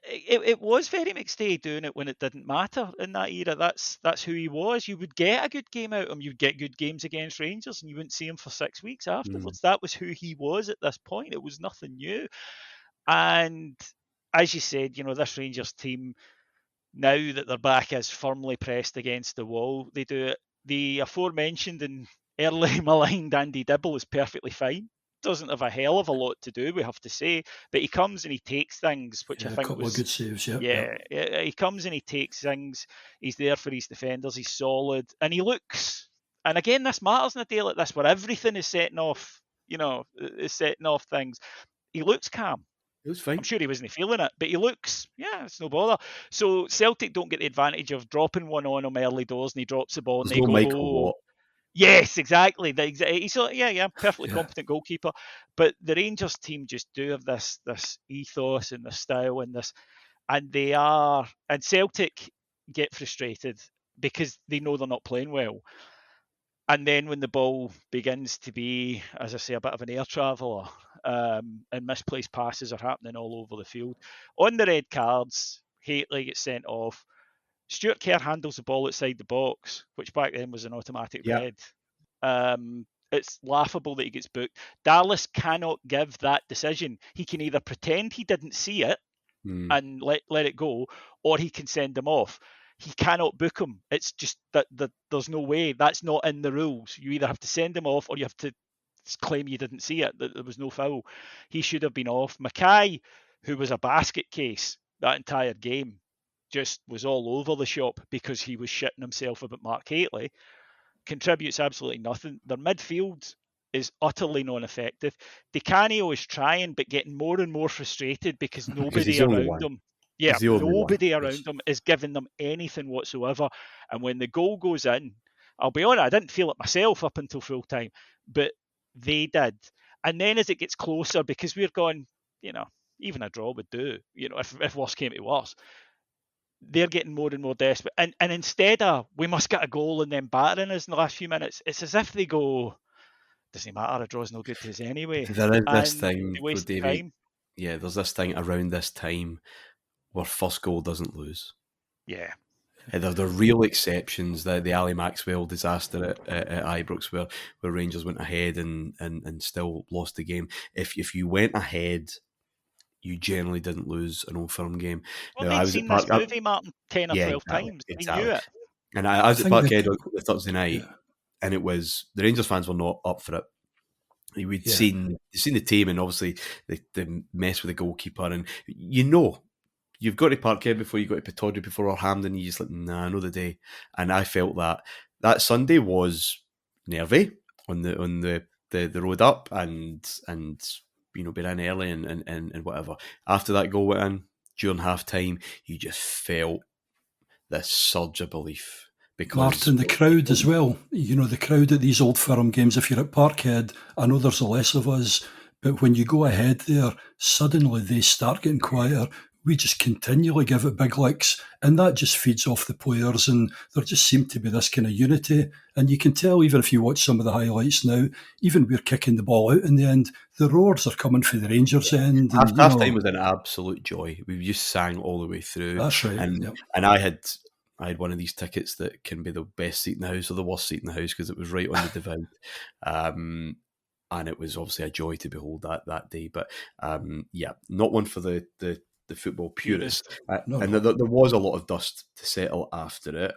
it was very McStay doing it when it didn't matter in that era. That's who he was. You would get a good game out of him. You'd get good games against Rangers and you wouldn't see him for 6 weeks afterwards. That was who he was at this point. It was nothing new. And as you said, this Rangers team, now that their back is firmly pressed against the wall, they do it. The aforementioned and early maligned Andy Dibble is perfectly fine. Doesn't have a hell of a lot to do, we have to say, but he comes and he takes things, which I think a couple of good saves. He comes and he takes things. He's there for his defenders. He's solid, and he looks. And again, this matters in a day like this, where everything is setting off. Is setting off things. He looks calm. It was fine. I'm sure he wasn't feeling it, but he looks, it's no bother. So Celtic don't get the advantage of dropping one on him early doors, and he drops the ball, and they go, Michael Watt. Yes, exactly. He's perfectly competent goalkeeper. But the Rangers team just do have this ethos and this style and Celtic get frustrated because they know they're not playing well. And then when the ball begins to be, as I say, a bit of an air traveller, and misplaced passes are happening all over the field. On the red cards, Hateley gets sent off. Stuart Kerr handles the ball outside the box, which back then was an automatic red. It's laughable that he gets booked. Dallas cannot give that decision. He can either pretend he didn't see it and let it go, or he can send him off. he cannot book him. It's just that there's no way. That's not in the rules. You either have to send him off or you have to claim you didn't see it, that there was no foul. He should have been off. Mackay, who was a basket case that entire game, just was all over the shop because he was shitting himself about Mark Hateley. Contributes absolutely nothing. Their midfield is utterly non-effective. Di Canio is trying, but getting more and more frustrated because nobody around him. Yeah, nobody around them is giving them anything whatsoever. And when the goal goes in, I'll be honest, I didn't feel it myself up until full time, but they did. And then as it gets closer, because we're going, even a draw would do, if worse came to worse, they're getting more and more desperate. And instead of, we must get a goal and then battering us in the last few minutes, it's as if they go, doesn't matter, a draw's no good to us anyway. There is this thing, waste Davey, time. Yeah, there's this thing around this time where first goal doesn't lose. Yeah. They're real exceptions. The Ali Maxwell disaster at Ibrox, where Rangers went ahead and still lost the game. If you went ahead, you generally didn't lose an Old Firm game. Well, they'd seen this movie, Martin, 10 or 12 times. Exactly. They knew it. And I was at Parkhead on the Thursday night, and it was, the Rangers fans were not up for it. We'd seen the team, and obviously they mess with the goalkeeper, and you've got to Parkhead before you got to Pittodrie before or Hampden. You just like, nah, I know the day. And I felt that Sunday was nervy on the road up, and been in early and whatever. After that goal went in during half time, you just felt this surge of belief. Because Martyn, the crowd as well. The crowd at these Old Firm games, if you're at Parkhead, I know there's less of us, but when you go ahead there, suddenly they start getting quieter. We just continually give it big licks, and that just feeds off the players, and there just seemed to be this kind of unity. And you can tell, even if you watch some of the highlights now, even we're kicking the ball out in the end, the roars are coming for the Rangers end. Half time was an absolute joy. We just sang all the way through. That's right. And I had one of these tickets that can be the best seat in the house or the worst seat in the house because it was right on the divide. And it was obviously a joy to behold that day. But not one for the football purist. And there was a lot of dust to settle after it.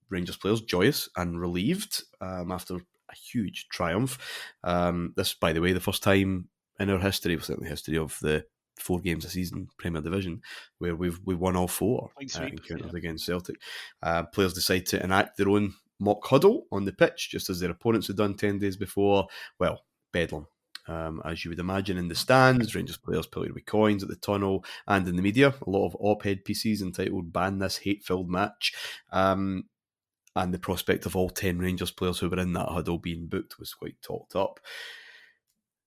Rangers players joyous and relieved after a huge triumph. This, by the way, the first time in our history, certainly the history of the 4 games a season, Premier Division, where we won all 4 encounters against Celtic. Players decide to enact their own mock huddle on the pitch, just as their opponents had done 10 days before. Well, bedlam. As you would imagine in the stands, Rangers players pelted with coins at the tunnel, and in the media, a lot of op-ed pieces entitled "Ban This Hate-Filled Match." And the prospect of all 10 Rangers players who were in that huddle being booked was quite talked up.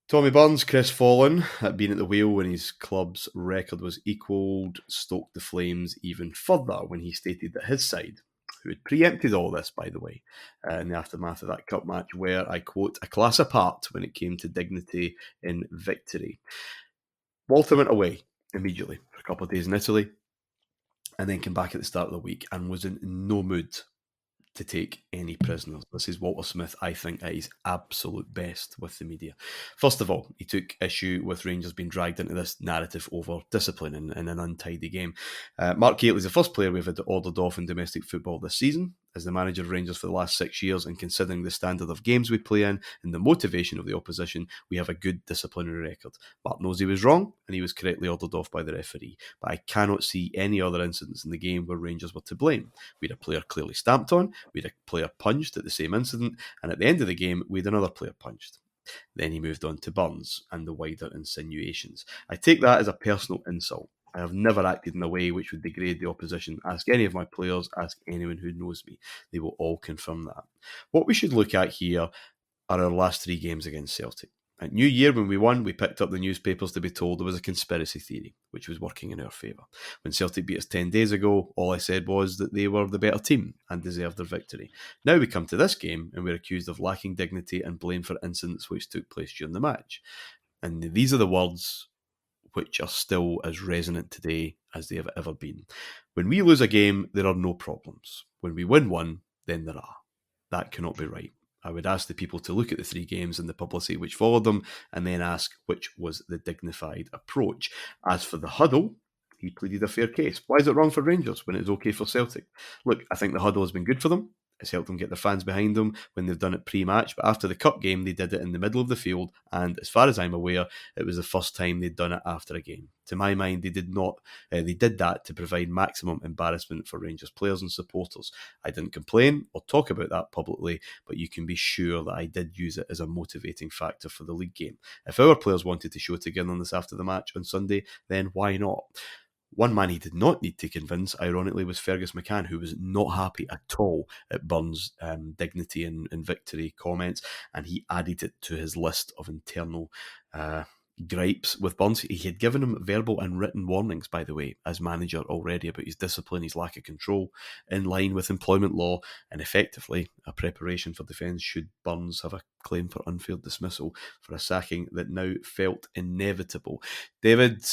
Tommy Burns, crestfallen at being at the wheel when his club's record was equalled, stoked the flames even further when he stated that his side, who had preempted all this, by the way, in the aftermath of that cup match, were, I quote, a class apart when it came to dignity in victory. Walter went away immediately for a couple of days in Italy and then came back at the start of the week and was in no mood to take any prisoners. This is Walter Smith, I think, at his absolute best with the media. First of all, he took issue with Rangers being dragged into this narrative over discipline in an untidy game. Mark Hateley is the first player we've had ordered off in domestic football this season. As the manager of Rangers for the last 6 years, and considering the standard of games we play in and the motivation of the opposition, we have a good disciplinary record. Mark knows he was wrong, and he was correctly ordered off by the referee. But I cannot see any other incidents in the game where Rangers were to blame. We had a player clearly stamped on, we had a player punched at the same incident, and at the end of the game, we had another player punched. Then he moved on to Burns and the wider insinuations. I take that as a personal insult. I have never acted in a way which would degrade the opposition. Ask any of my players, ask anyone who knows me. They will all confirm that. What we should look at here are our last 3 games against Celtic. At New Year, when we won, we picked up the newspapers to be told there was a conspiracy theory, which was working in our favour. When Celtic beat us 10 days ago, all I said was that they were the better team and deserved their victory. Now we come to this game and we're accused of lacking dignity and blamed for incidents which took place during the match. And these are the words which are still as resonant today as they have ever been. When we lose a game, there are no problems. When we win one, then there are. That cannot be right. I would ask the people to look at the 3 games and the publicity which followed them, and then ask which was the dignified approach. As for the huddle, He pleaded a fair case. Why is it wrong for Rangers when it's okay for Celtic? Look, I think the huddle has been good for them. It's helped them get their fans behind them when they've done it pre-match. But after the cup game, they did it in the middle of the field. And as far as I'm aware, it was the first time they'd done it after a game. To my mind, they did not. They did that to provide maximum embarrassment for Rangers players and supporters. I didn't complain or talk about that publicly, but you can be sure that I did use it as a motivating factor for the league game. If our players wanted to show togetherness after the match on Sunday, then why not? One man he did not need to convince, ironically, was Fergus McCann, who was not happy at all at Burns' dignity and victory comments, and he added it to his list of internal gripes with Burns. He had given him verbal and written warnings, by the way, as manager already about his discipline, his lack of control, in line with employment law, and effectively a preparation for defence should Burns have a claim for unfair dismissal for a sacking that now felt inevitable. David...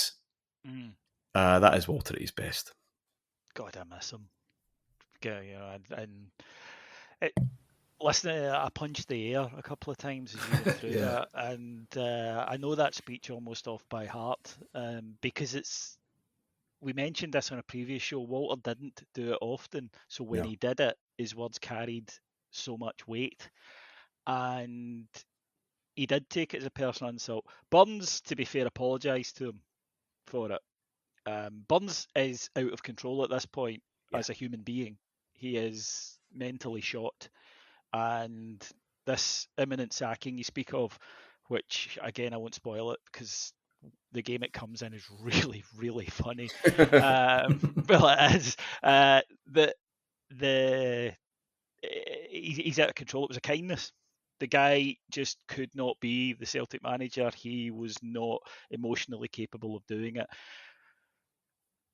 that is Walter at his best. God, I miss him. Listen, I punched the air a couple of times as you went through that, and I know that speech almost off by heart because we mentioned this on a previous show. Walter didn't do it often, so when he did it, his words carried so much weight, and he did take it as a personal insult. Burns, to be fair, apologised to him for it. Burns is out of control at this point as a human being. He is mentally shot. And this imminent sacking you speak of, which, again, I won't spoil it because the game it comes in is really, really funny. Well, it is. He's out of control. It was a kindness. The guy just could not be the Celtic manager. He was not emotionally capable of doing it.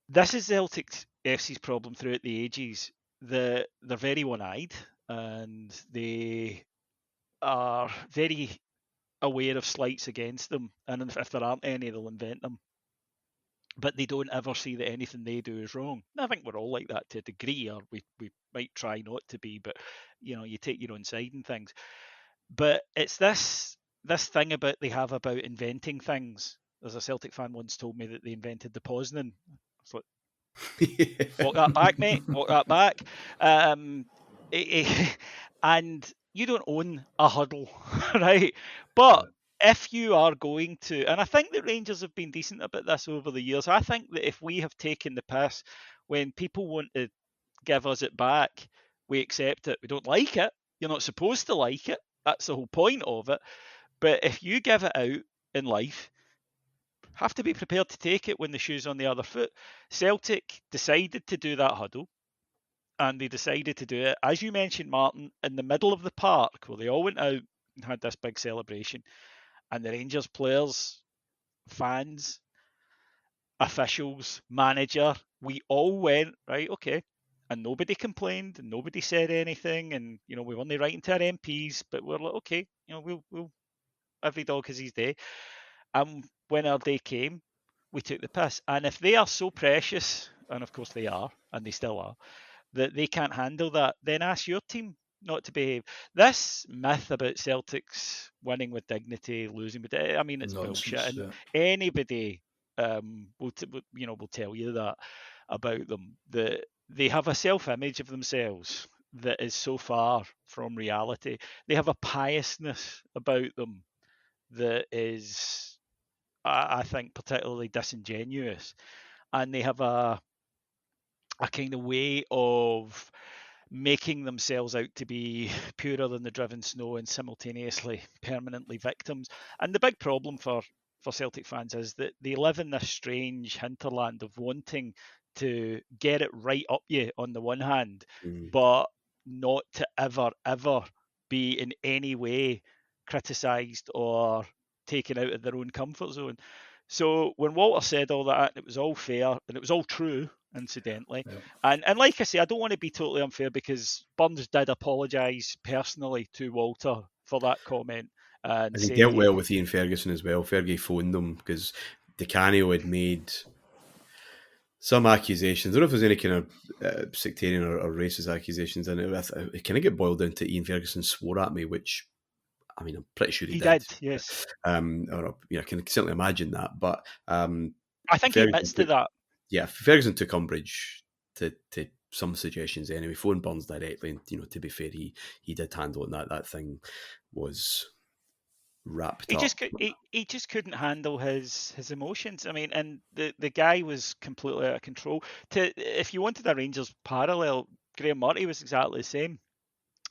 This is Celtic FC's problem throughout the ages. They're very one-eyed and they are very aware of slights against them. And if there aren't any, they'll invent them. But they don't ever see that anything they do is wrong. I think we're all like that to a degree, or we might try not to be, but you take your own side in things. But it's this thing they have about inventing things. There's a Celtic fan once told me that they invented the Poznan. It's like, walk that back, mate. Walk that back. And you don't own a huddle, right? But if you are going to, and I think the Rangers have been decent about this over the years, I think that if we have taken the piss when people want to give us it back, we accept it. We don't like it. You're not supposed to like it. That's the whole point of it. But if you give it out in life, have to be prepared to take it when the shoe's on the other foot. Celtic decided to do that huddle, and they decided to do it, as you mentioned, Martyn, in the middle of the park, where they all went out and had this big celebration. And the Rangers players, fans, officials, manager, we all went, right, okay. And nobody complained, and nobody said anything, and we weren't writing to our MPs, but we're like, okay, we'll every dog has his day. And when our day came, we took the piss. And if they are so precious, and of course they are, and they still are, that they can't handle that, then ask your team not to behave. This myth about Celtics winning with dignity, losing with, it's bullshit. And anybody will tell you that about them. They have a self-image of themselves that is so far from reality. They have a piousness about them that is, I think, particularly disingenuous. And they have a kind of way of making themselves out to be purer than the driven snow and simultaneously permanently victims. And the big problem for Celtic fans is that they live in this strange hinterland of wanting to get it right up you on the one hand, but not to ever be in any way criticised or taken out of their own comfort zone. So when Walter said all that, it was all fair and it was all true, incidentally. Yeah. And like I say, I don't want to be totally unfair because Burns did apologise personally to Walter for that comment. And he dealt well with Ian Ferguson as well. Fergie phoned them because Di Canio had made some accusations. I don't know if there's any kind of sectarian or racist accusations in it. It kind of get boiled down to Ian Ferguson swore at me, which, I mean, I'm pretty sure he did. Yes. I can certainly imagine that. But I think he admits to that. Yeah, Ferguson took umbrage to some suggestions anyway. Phoned Burns directly, and to be fair, he did handle it. And that thing was wrapped He up. he just couldn't handle his emotions. I mean, and the guy was completely out of control. If you wanted a Rangers parallel, Graham Martyn was exactly the same.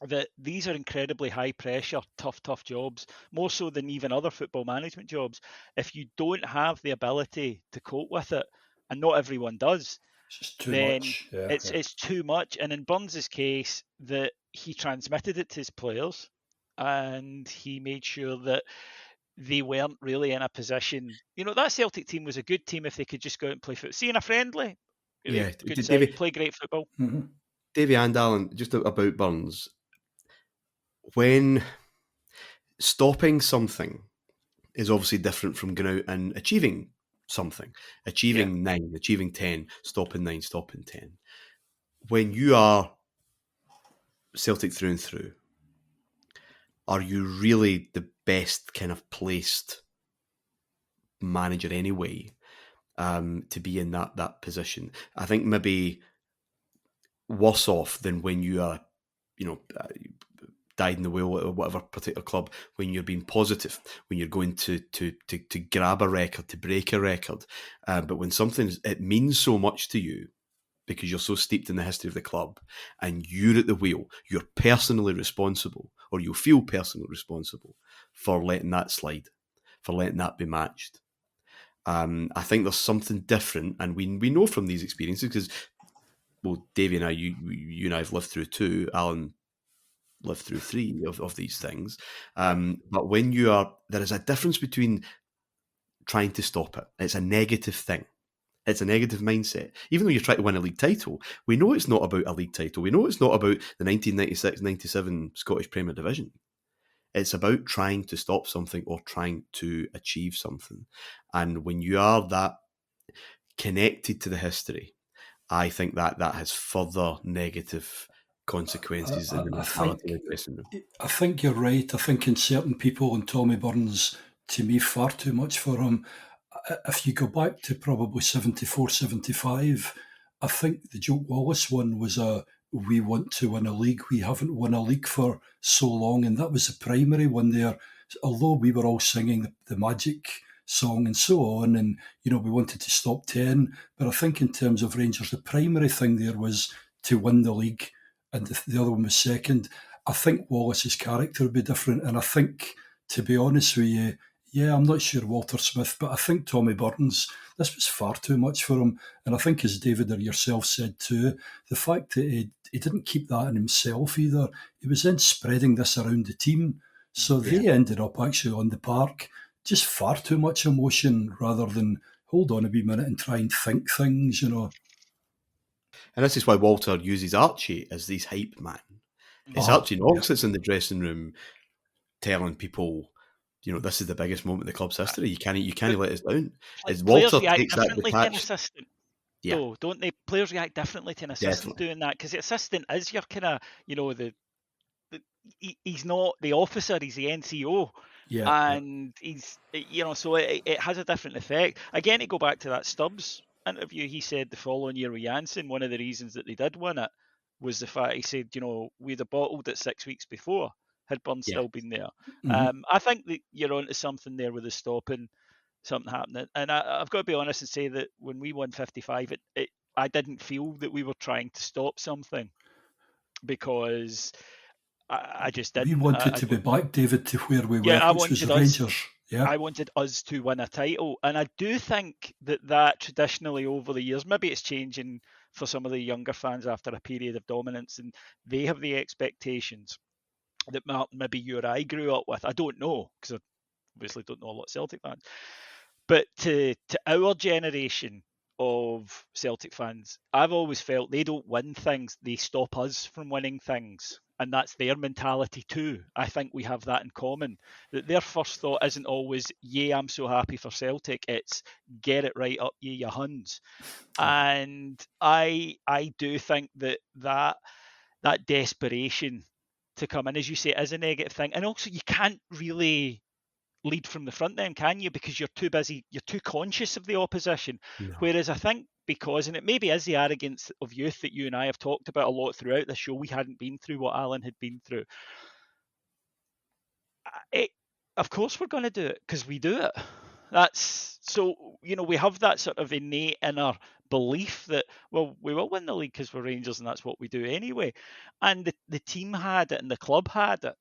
That these are incredibly high pressure, tough jobs, more so than even other football management jobs. If you don't have the ability to cope with it, and not everyone does, It's just too then much. Yeah, it's too much. And in Burns' case, that he transmitted it to his players, and he made sure that they weren't really in a position. That Celtic team was a good team if they could just go out and play football. See, in a friendly, Yeah, good side, play great football. Mm-hmm. Davey and Alan, just about Burns, when stopping something is obviously different from going out and achieving something, achieving 9, achieving 10, stopping 9, stopping 10. When you are Celtic through and through, are you really the best kind of placed manager anyway to be in that position? I think maybe worse off than when you are, dyed in the wheel at whatever particular club, when you're being positive, when you're going to grab a record, to break a record. But when it means so much to you because you're so steeped in the history of the club and you're at the wheel, you're personally responsible, or you feel personally responsible for letting that slide, for letting that be matched. I think there's something different, and we know from these experiences because, well, Davey and I, you and I have lived through 2. Alan lived through 3 of these things. But when there is a difference between trying to stop it. It's a negative thing. It's a negative mindset. Even though you're trying to win a league title, we know it's not about a league title. We know it's not about the 1996-97 Scottish Premier Division. It's about trying to stop something or trying to achieve something. And when you are that connected to the history, I think that has further negative consequences in the mentality of the dressing room. I think you're right. I think in certain people, and Tommy Burns, to me, far too much for him. If you go back to probably 74, 75, I think the Joe Wallace one was we want to win a league. We haven't won a league for so long. And that was the primary one there. Although we were all singing the Magic song and so on, and, we wanted to stop 10. But I think in terms of Rangers, the primary thing there was to win the league, and the other one was second. I think Wallace's character would be different. And I think, to be honest with you, I'm not sure Walter Smith, but I think Tommy Burns, this was far too much for him. And I think, as David or yourself said too, the fact that he didn't keep that in himself either, he was then spreading this around the team. So they ended up actually on the park, just far too much emotion rather than hold on a wee minute and try and think things, And this is why Walter uses Archie as this hype man. It's Archie Knox that's in the dressing room telling people, this is the biggest moment in the club's history. You can't let us down. As Walter takes that detached, though, don't they? Players react differently to an assistant doing that, because the assistant is your kind of, he's not the officer, he's the NCO. And he's, so it has a different effect. Again, to go back to that Stubbs interview, he said the following year with Janssen, one of the reasons that they did win it was the fact, he said, we'd have bottled it 6 weeks before, had Burns still been there. Mm-hmm. I think that you're onto something there with the stopping, something happening. And I've got to be honest and say that when we won 55, I didn't feel that we were trying to stop something, because I just didn't. We wanted to be back, David, to where we were, which was the Rangers. I wanted us to win a title. And I do think that traditionally over the years, maybe it's changing for some of the younger fans after a period of dominance, and they have the expectations that Martyn, maybe you or I grew up with. I don't know, because I obviously don't know a lot of Celtic fans. But to our generation of Celtic fans, I've always felt they don't win things, they stop us from winning things. And that's their mentality too. I think we have that in common. That their first thought isn't always, I'm so happy for Celtic. It's, get it right up, you Huns. And I do think that desperation to come in, as you say, is a negative thing. And also, you can't really lead from the front then, can you? Because you're too busy, you're too conscious of the opposition. No. Whereas I think because, and it maybe is the arrogance of youth that you and I have talked about a lot throughout the show, we hadn't been through what Alan had been through. Of course we're going to do it, because we do it. That's so, we have that sort of innate inner belief that, well, we will win the league because we're Rangers and that's what we do anyway. And the team had it and the club had it.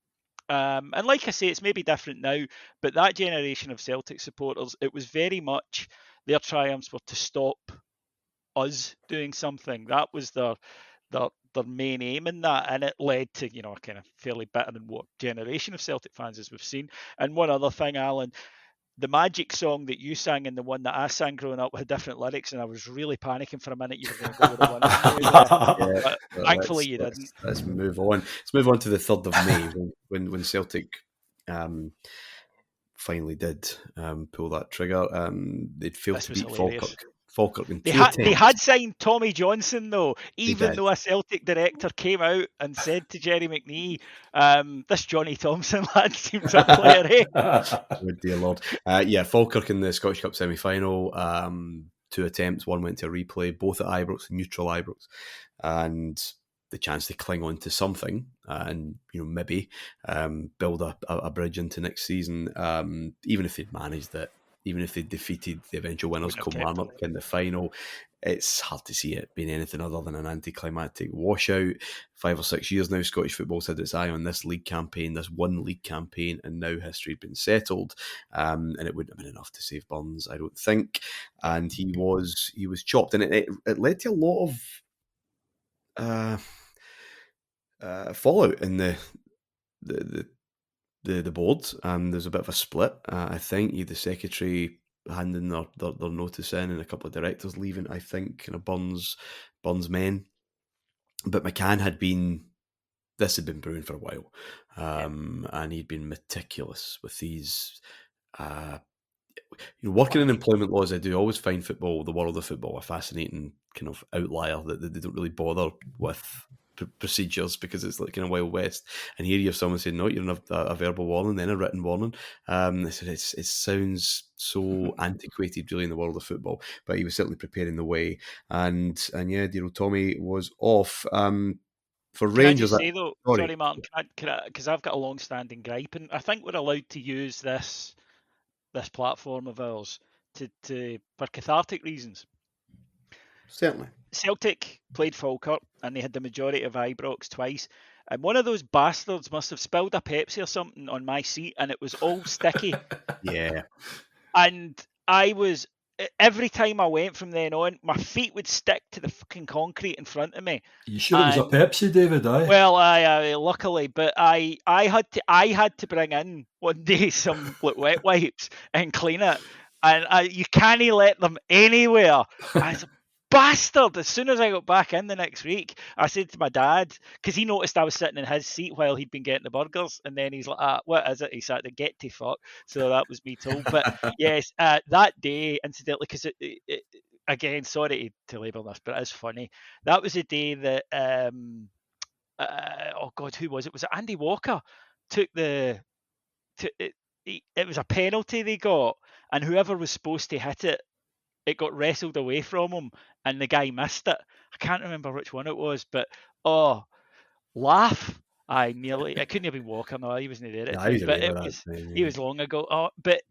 And like I say, it's maybe different now, but that generation of Celtic supporters, it was very much their triumphs were to stop us doing something. That was their main aim in that, and it led to a kind of fairly bitter and warped generation of Celtic fans, as we've seen. And one other thing, Alan, the Magic song that you sang and the one that I sang growing up had different lyrics, and I was really panicking for a minute you were going to go with the one. Well, thankfully you didn't. Let's move on. Let's move on to the 3rd of May when Celtic finally did pull that trigger. They'd failed to beat Falkirk in two attempts. They had signed Tommy Johnson, though, even though a Celtic director came out and said to Jerry McNee, this Johnny Thompson lad seems a player, eh? Oh, dear Lord. Falkirk in the Scottish Cup semi-final, 2 attempts, one went to a replay, both at Ibrox, neutral Ibrox, and the chance to cling on to something and maybe build a bridge into next season, even if they'd managed it. Even if they defeated the eventual winners, Kilmarnock, in the final, it's hard to see it being anything other than an anticlimactic washout. 5 or 6 years now, Scottish football's had its eye on this league campaign, this one league campaign, and now history had been settled. And it wouldn't have been enough to save Burns, I don't think. And he was chopped, and it led to a lot of fallout in the board. There's a bit of a split. I think the secretary handing their notice in, and a couple of directors leaving. I think Burns men, but McCann had been brewing for a while, and he'd been meticulous with these. Working in employment law as I do, I always find the world of football, a fascinating kind of outlier that they don't really bother with procedures because it's like kind of Wild West. And here you have someone saying, no, you're going to have a verbal warning, then a written warning. It sounds so antiquated really in the world of football, but he was certainly preparing the way. And Tommy was off. For Rangers, can I just say though, sorry Martin, because I've got a long-standing gripe, and I think we're allowed to use this platform of ours for cathartic reasons. Certainly. Celtic played Falkirk and they had the majority of Ibrox twice, and one of those bastards must have spilled a Pepsi or something on my seat and it was all sticky. Yeah. And every time I went from then on, my feet would stick to the fucking concrete in front of me. You sure it was a Pepsi, David? Well, I luckily, but I had to bring in one day some wet wipes and clean it, and you can't let them anywhere. As a bastard! As soon as I got back in the next week, I said to my dad, because he noticed I was sitting in his seat while he'd been getting the burgers, and then he's like, "What is it?" He said, "To get to fuck." So that was me told. But yes, that day, incidentally, because it again, sorry to labour this, but it's funny. That was a day that oh God, who was it? Was it Andy Walker? It was a penalty they got, and whoever was supposed to hit it, it got wrestled away from him, and the guy missed it. I can't remember which one it was, but laugh. It couldn't have been Walker. No, he wasn't there. He was long ago. But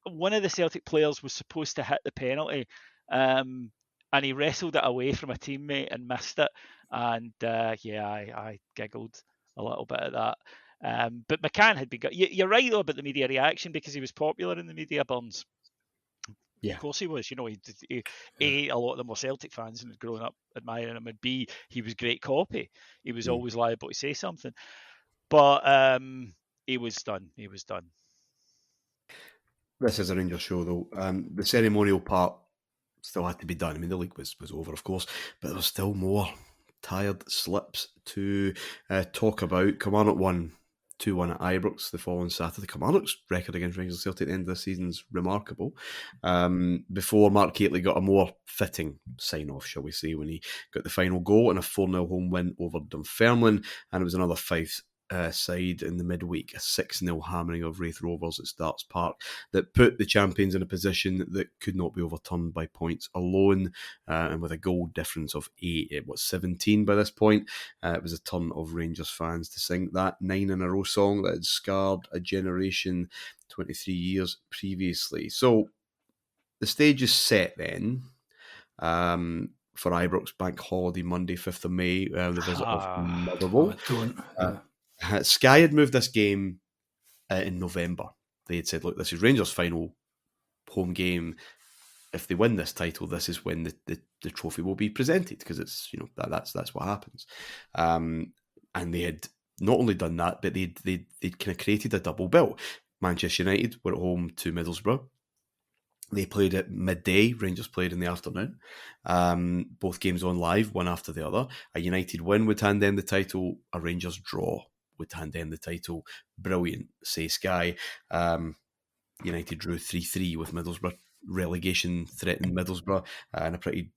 one of the Celtic players was supposed to hit the penalty, and he wrestled it away from a teammate and missed it. And I giggled a little bit at that. But McCann had been. You're right though about the media reaction, because he was popular in the media, Burns. Yeah, of course he was. A lot of them were Celtic fans and had grown up admiring him, and B, he was great copy. He was always liable to say something. But he was done. This is a Rangers show, though. The ceremonial part still had to be done. I mean, the league was over, of course, but there was still more tired slips to talk about. Kilmarnock won 2-1 at Ibrox the following Saturday. Kilmarnock's record against Rangers Celtic at the end of the season is remarkable. Before Mark Hateley got a more fitting sign-off, shall we say, when he got the final goal and a 4-0 home win over Dunfermline, and it was another 5 side in the midweek, a 6-0 hammering of Wraith Rovers at Starks Park that put the champions in a position that could not be overturned by points alone, and with a goal difference of 17 by this point. It was a turn of Rangers fans to sing that 9 in a row song that had scarred a generation 23 years previously. So the stage is set then for Ibrox Bank Holiday Monday, 5th of May, the visit of Motherwell. Sky had moved this game in November. They had said, look, this is Rangers' final home game. If they win this title, this is when the trophy will be presented, because it's, that's what happens. And they had not only done that, but they'd kind of created a double bill. Manchester United were at home to Middlesbrough. They played at midday. Rangers played in the afternoon. Both games on live, one after the other. A United win would hand them the title. A Rangers draw would hand them the title. Brilliant, say Sky. United drew 3-3 with Middlesbrough. Relegation threatened Middlesbrough, and a pretty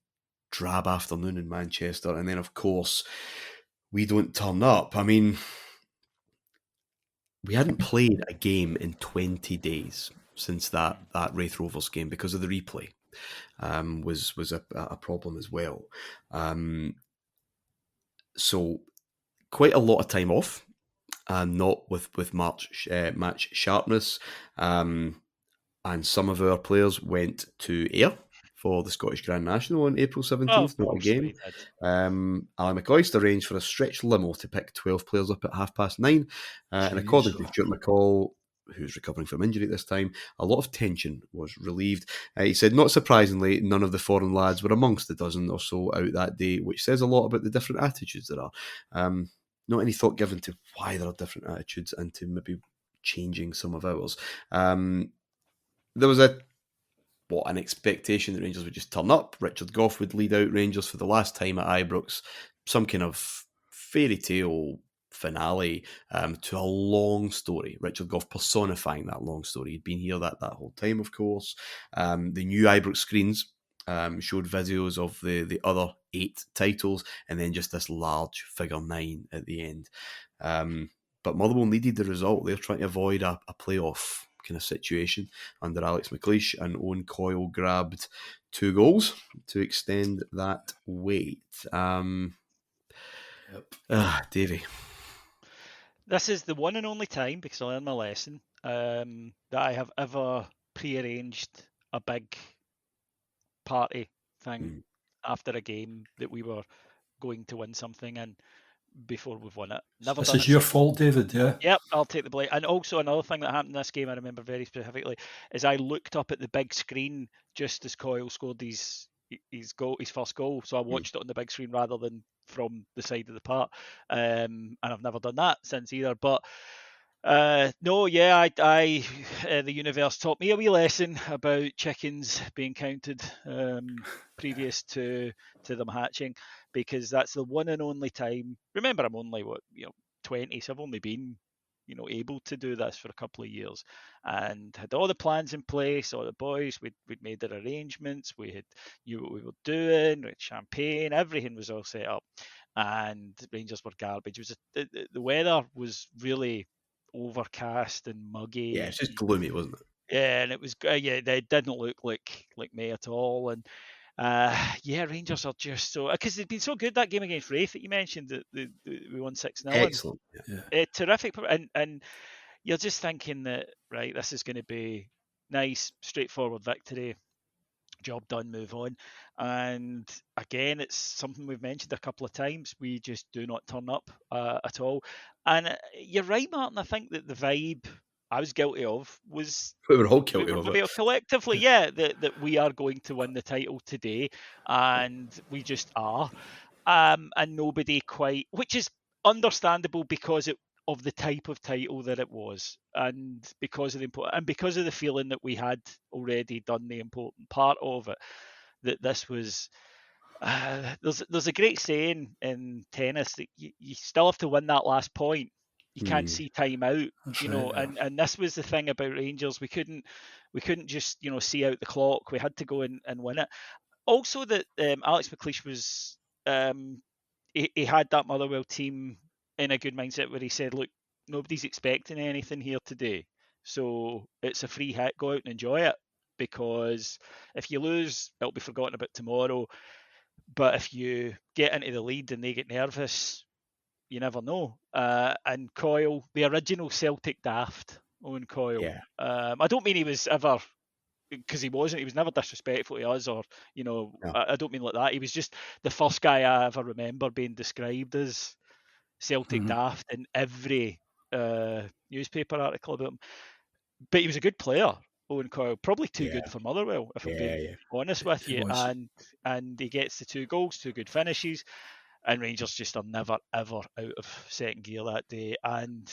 drab afternoon in Manchester. And then, of course, we don't turn up. I mean, we hadn't played a game in 20 days since that Wraith Rovers game, because of the replay. Was a problem as well. So quite a lot of time off, not with match sharpness. And some of our players went to Ayr for the Scottish Grand National on April 17th, not a game. Ali McCoist arranged for a stretched limo to pick 12 players up at 9:30. And according to Stuart McCall, who's recovering from injury at this time, a lot of tension was relieved. He said, not surprisingly, none of the foreign lads were amongst the dozen or so out that day, which says a lot about the different attitudes there are. Not any thought given to why there are different attitudes and to maybe changing some of ours. There was an expectation that Rangers would just turn up. Richard Gough would lead out Rangers for the last time at Ibrox. Some kind of fairy tale finale to a long story. Richard Gough personifying that long story. He'd been here that whole time, of course. The new Ibrox screens showed videos of the other 8 titles, and then just this large figure 9 at the end. But Motherwell needed the result. They're trying to avoid a playoff kind of situation under Alex McLeish, and Owen Coyle grabbed 2 goals to extend that wait. Davey. This is the one and only time, because I learned my lesson, that I have ever pre-arranged a big party thing after a game that we were going to win something in before we've won it. This is your fault, David, yeah? Yep, I'll take the blame. And also another thing that happened in this game, I remember very specifically, is I looked up at the big screen just as Coyle scored his first goal. So I watched it on the big screen rather than from the side of the park. And I've never done that since either. But the universe taught me a wee lesson about chickens being counted previous to them hatching, because that's the one and only time. Remember, I'm only 20, so I've only been able to do this for a couple of years, and had all the plans in place. All the boys, we'd made their arrangements. We knew what we were doing. We had champagne. Everything was all set up, and Rangers were garbage. The weather was really overcast and muggy. Yeah, it's just gloomy, wasn't it? Yeah, and it was. They didn't look like May at all, and. Rangers are just so, because they've been so good that game against Wraith that you mentioned that we won 6-0. Excellent, terrific, and you're just thinking that right, this is going to be nice, straightforward victory, job done, move on. And again, it's something we've mentioned a couple of times. We just do not turn up at all. And you're right, Martin. I think that the vibe I was guilty of was we were all guilty of it collectively, that we are going to win the title today, and we just are, and nobody quite, which is understandable because of the type of title that it was, and because of the feeling that we had already done the important part of it, that this was. There's a great saying in tennis that you still have to win that last point. You can't see time out, and this was the thing about Rangers. We couldn't just see out the clock. We had to go and win it. Also, that Alex McLeish was he had that Motherwell team in a good mindset where he said, look, nobody's expecting anything here today. So it's a free hit. Go out and enjoy it, because if you lose, it'll be forgotten about tomorrow. But if you get into the lead and they get nervous, you never know. And Coyle, the original Celtic daft, Owen Coyle. Yeah. I don't mean he was ever, because he wasn't. He was never disrespectful to us, or No. I don't mean like that. He was just the first guy I ever remember being described as Celtic daft in every newspaper article about him. But he was a good player, Owen Coyle. Probably too good for Motherwell, if I'm being honest with you. And he gets the 2 goals, 2 good finishes, and Rangers just are never ever out of second gear that day. And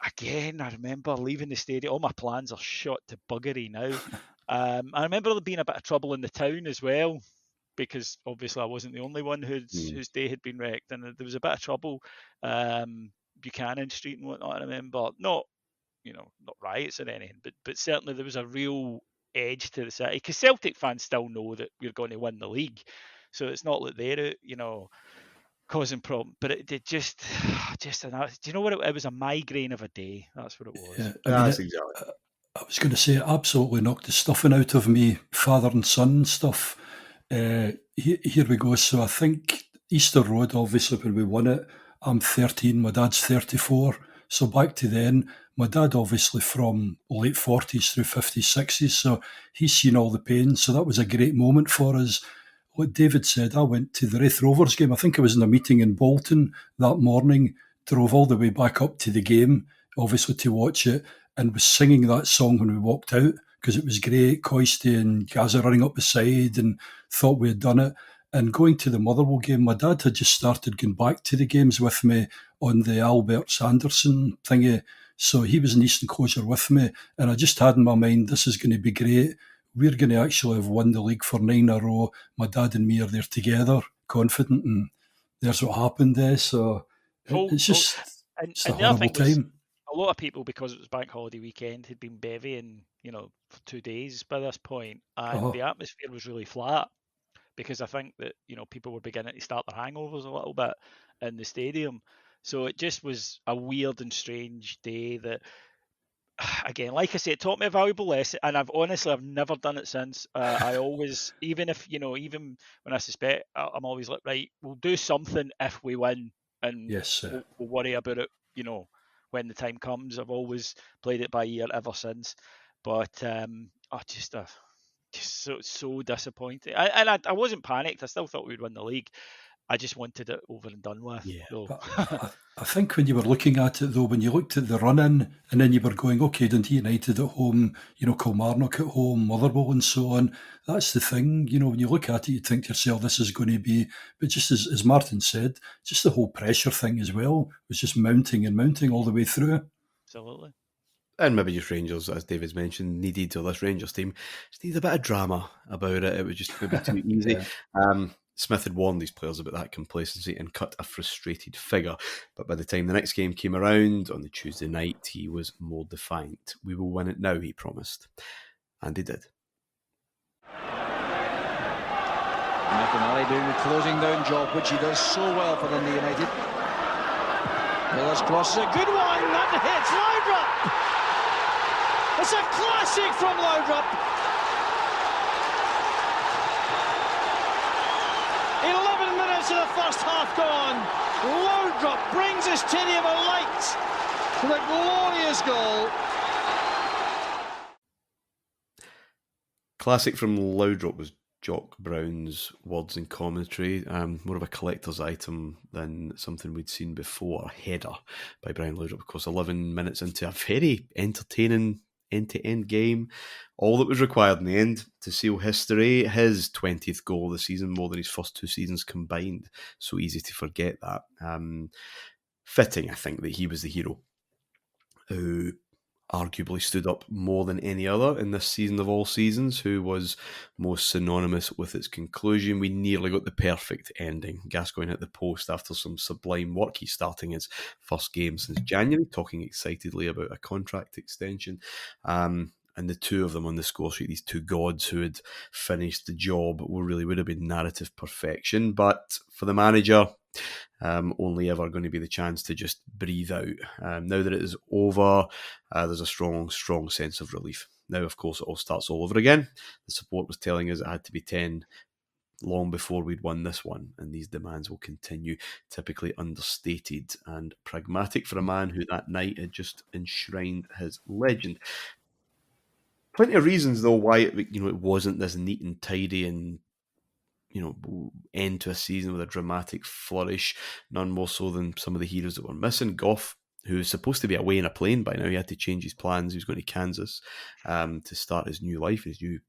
again, I remember leaving the stadium. All my plans are shot to buggery now. I remember there being a bit of trouble in the town as well, because obviously I wasn't the only one whose day had been wrecked, and there was a bit of trouble. Buchanan Street and whatnot. I remember not riots or anything, but certainly there was a real edge to the city, because Celtic fans still know that we're going to win the league, so it's not like they're causing problem. But it just do you know what it was? A migraine of a day. That's what it was. Yeah, That's exactly. I was going to say, it absolutely knocked the stuffing out of me, father and son stuff. Here we go. So I think Easter Road, obviously, when we won it, I'm 13, my dad's 34. So back to then, my dad obviously from late 40s through 50s, 60s, so he's seen all the pain. So that was a great moment for us. What David said, I went to the Wraith Rovers game. I think I was in a meeting in Bolton that morning, drove all the way back up to the game, obviously to watch it, and was singing that song when we walked out, because it was great, Coisty and Gaza running up the side, and thought we had done it. And going to the Motherwell game, my dad had just started going back to the games with me on the Albert Sanderson thingy. So he was in East Enclosure with me, and I just had in my mind, this is going to be great. We're going to actually have won the league for 9 in a row. My dad and me are there together, confident, and there's what happened there. So it's just it's a horrible time. A lot of people, because it was bank holiday weekend, had been bevying, for 2 days by this point, and the atmosphere was really flat, because I think that people were beginning to start their hangovers a little bit in the stadium. So it just was a weird and strange day that, again, like I say, it taught me a valuable lesson, and I've never done it since. I always, even when I suspect, I'm always like, right, we'll do something if we win, and we'll worry about it, when the time comes. I've always played it by ear ever since. But just so disappointing. I wasn't panicked. I still thought we'd win the league. I just wanted it over and done with. Yeah. I think when you were looking at it, though, when you looked at the run-in and then you were going, okay, Dundee United at home, Kilmarnock at home, Motherwell and so on, that's the thing. When you look at it, you think to yourself, this is going to be... But just as Martyn said, just the whole pressure thing as well was just mounting and mounting all the way through. Absolutely. And maybe just Rangers, as David's mentioned, this Rangers team just needed a bit of drama about it. It was just maybe too easy. Smith had warned these players about that complacency and cut a frustrated figure. But by the time the next game came around on the Tuesday night, he was more defiant. We will win it now, he promised. And he did. McInally doing the closing down job, which he does so well for Dundee United. Miller's cross is a good one. That hits Laudrup. It's a classic from Laudrup. 11 minutes of the first half gone. Laudrup brings his stadium alight with a glorious goal. Classic from Laudrup was Jock Brown's words and commentary. More of a collector's item than something we'd seen before. A header by Brian Laudrup, of course, 11 minutes into a very entertaining end-to-end game. All that was required in the end to seal history. His 20th goal of the season, more than his first 2 seasons combined. So easy to forget that. Fitting, I think, that he was the hero who arguably stood up more than any other in this season of all seasons, who was most synonymous with its conclusion. We nearly got the perfect ending. Gascoigne hit the post after some sublime work. He's starting his first game since January, talking excitedly about a contract extension. And the two of them on the score sheet, these two gods who had finished the job, really would have been narrative perfection. But for the manager, only ever going to be the chance to just breathe out. Now that it is over, there's a strong sense of relief. Now, of course, it all starts all over again. The support was telling us it had to be 10 long before we'd won this one, and these demands will continue, typically understated and pragmatic for a man who that night had just enshrined his legend. Plenty of reasons, though, why it wasn't this neat and tidy and end to a season with a dramatic flourish, none more so than some of the heroes that were missing. Goff, who was supposed to be away in a plane by now, he had to change his plans. He was going to Kansas to start his new life, his new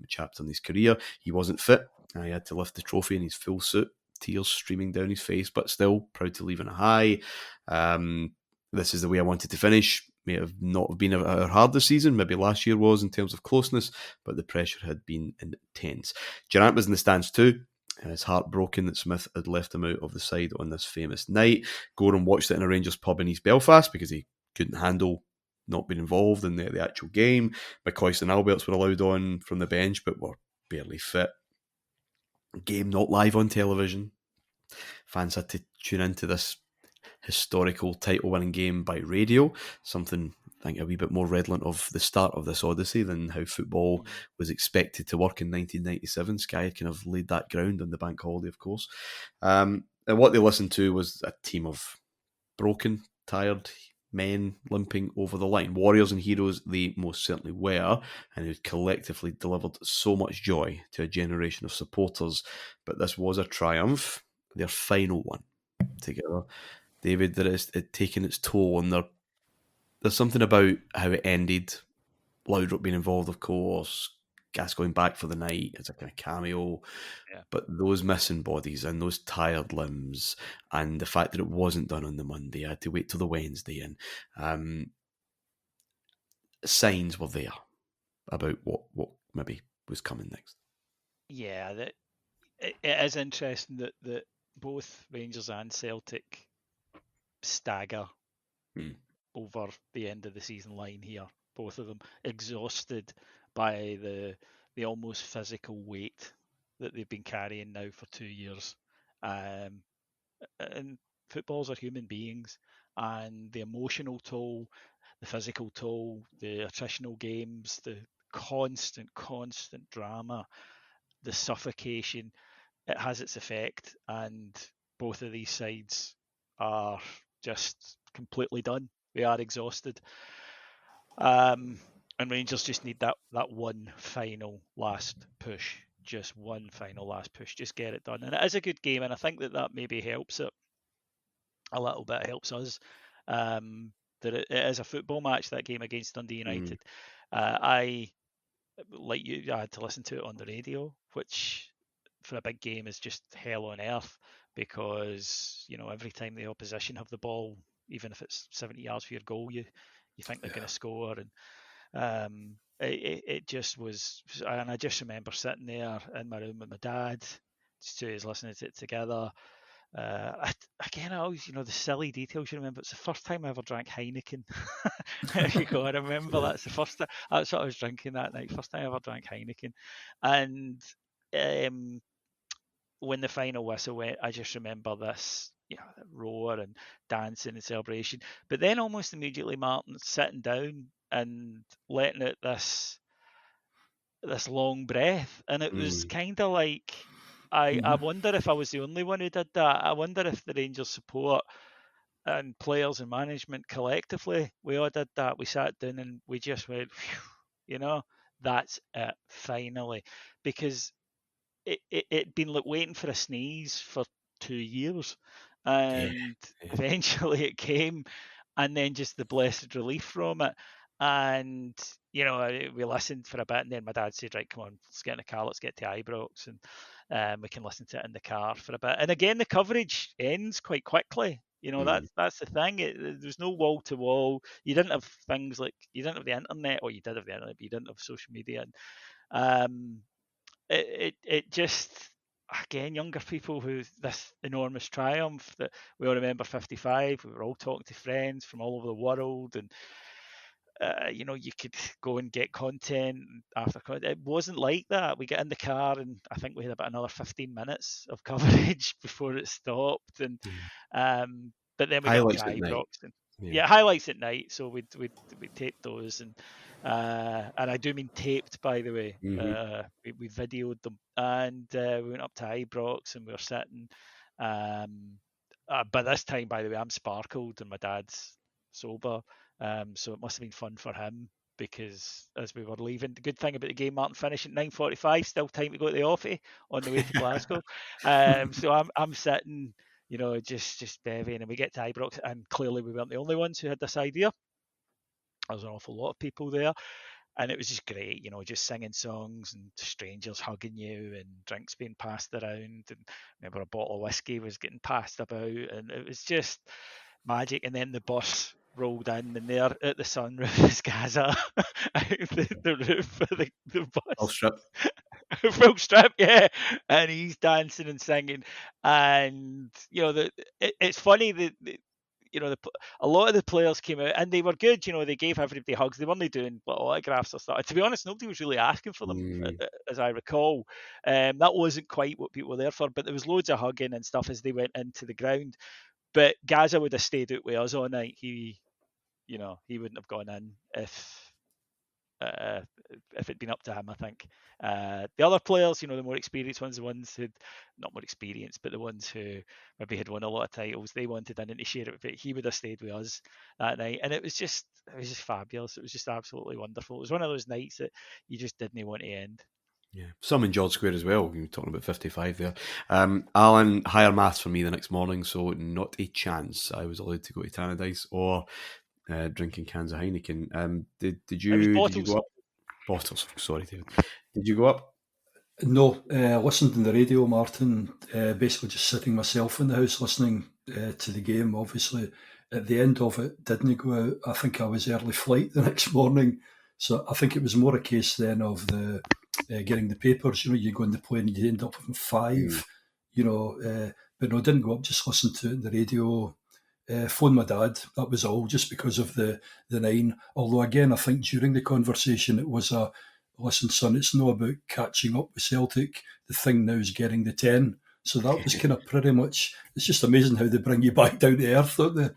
chapter in his career. He wasn't fit. He had to lift the trophy in his full suit, tears streaming down his face, but still proud to leave on a high. This is the way I wanted to finish. May have not been our hardest season, maybe last year was in terms of closeness, but the pressure had been intense. Durant was in the stands too, and it's heartbroken that Smith had left him out of the side on this famous night. Goran watched it in a Rangers pub in East Belfast because he couldn't handle not being involved in the actual game. McCoist and Alberts were allowed on from the bench, but were barely fit. Game not live on television. Fans had to tune into this historical title-winning game by radio, something I think a wee bit more redolent of the start of this odyssey than how football was expected to work in 1997. Sky had kind of laid that ground on the bank holiday, of course. And what they listened to was a team of broken, tired men limping over the line. Warriors and heroes they most certainly were, and who collectively delivered so much joy to a generation of supporters. But this was a triumph, their final one together. David, that it taken its toll, and there's something about how it ended. Loudrup being involved, of course, Gascoigne back for the night as a kind of cameo, but those missing bodies and those tired limbs, and the fact that it wasn't done on the Monday, I had to wait till the Wednesday, and signs were there about what maybe was coming next. Yeah, it is interesting that both Rangers and Celtic stagger over the end of the season line here. Both of them exhausted by the almost physical weight that they've been carrying now for 2 years. And footballers are human beings, and the emotional toll, the physical toll, the attritional games, the constant drama, the suffocation, it has its effect, and both of these sides are just completely done. They are exhausted. And Rangers just need that one final last push. Just one final last push. Just get it done. And it is a good game, and I think that maybe helps it a little bit. It helps us. That it is a football match, that game against Dundee United. I, like you, I had to listen to it on the radio, which for a big game is just hell on earth, because every time the opposition have the ball, even if it's 70 yards for your goal, you think they're going to score, and it just was. And I just remember sitting there in my room with my dad, just two of us listening to it together. Again, I always, the silly details you remember. It's the first time I ever drank Heineken. I remember that's the first time. That's what I was drinking that night. First time I ever drank Heineken. And when the final whistle went, I just remember this, roar and dancing and celebration. But then almost immediately, Martyn sitting down and letting out this long breath, and it was kind of like. I wonder if I was the only one who did that. I wonder if the Rangers support and players and management collectively, we all did that. We sat down and we just went, that's it, finally. Because it'd been like waiting for a sneeze for 2 years. And eventually it came, and then just the blessed relief from it. And, we listened for a bit, and then my dad said, right, come on, let's get in the car, let's get to Ibrox, and we can listen to it in the car for a bit. And again, the coverage ends quite quickly. That's the thing. There's no wall to wall. You didn't have things like, you didn't have the internet, or you did have the internet, but you didn't have social media. And it just, again, younger people who, this enormous triumph that we all remember 55, we were all talking to friends from all over the world, and you could go and get content after content. It wasn't like that. We get in the car, and I think we had about another 15 minutes of coverage before it stopped. And but then we got up to Highlights at night. Ibrox, and highlights at night. So we taped those, and I do mean taped, by the way. We videoed them, and we went up to Ibrox, and we were sitting. By this time, by the way, I'm sparkled, and my dad's sober. So it must have been fun for him, because as we were leaving, the good thing about the game, Martyn, finished at 9:45, still time to go to the offie on the way to Glasgow. So I'm sitting, just bevying, and we get to Ibrox, and clearly we weren't the only ones who had this idea. There was an awful lot of people there, and it was just great, just singing songs and strangers hugging you and drinks being passed around. And I remember a bottle of whiskey was getting passed about, and it was just magic. And then the bus rolled in, and there at the sunroof is Gaza out the roof of the bus. Full strip. Full strip, yeah. And he's dancing and singing. And, it's funny that, a lot of the players came out, and they were good. They gave everybody hugs. They weren't doing autographs or stuff. To be honest, nobody was really asking for them, as I recall. That wasn't quite what people were there for, but there was loads of hugging and stuff as they went into the ground. But Gaza would have stayed out with us all night. He wouldn't have gone in if it'd been up to him, I think. The other players, the more experienced ones, the ones who'd not more experienced, but the ones who maybe had won a lot of titles, they wanted in to share it, but he would have stayed with us that night. And it was just fabulous. It was just absolutely wonderful. It was one of those nights that you just didn't want to end. Yeah, some in George Square as well. You're talking about 55 there. Alan, higher maths for me the next morning, so not a chance I was allowed to go to Tannadice or drinking cans of Heineken. Did you go up? Bottles. Sorry, David. Did you go up? No, listened to the radio, Martyn. Basically just sitting myself in the house listening to the game. Obviously, at the end of it, didn't go out. I think I was early flight the next morning, so I think it was more a case then of the getting the papers. You go on the plane, you end up with 5. But no, didn't go up. Just listened to it on the radio. Phone my dad. That was all, just because of the 9. Although again, I think during the conversation it was listen, son, it's not about catching up with Celtic. The thing now is getting the 10. So that was kind of pretty much. It's just amazing how they bring you back down to earth, don't they?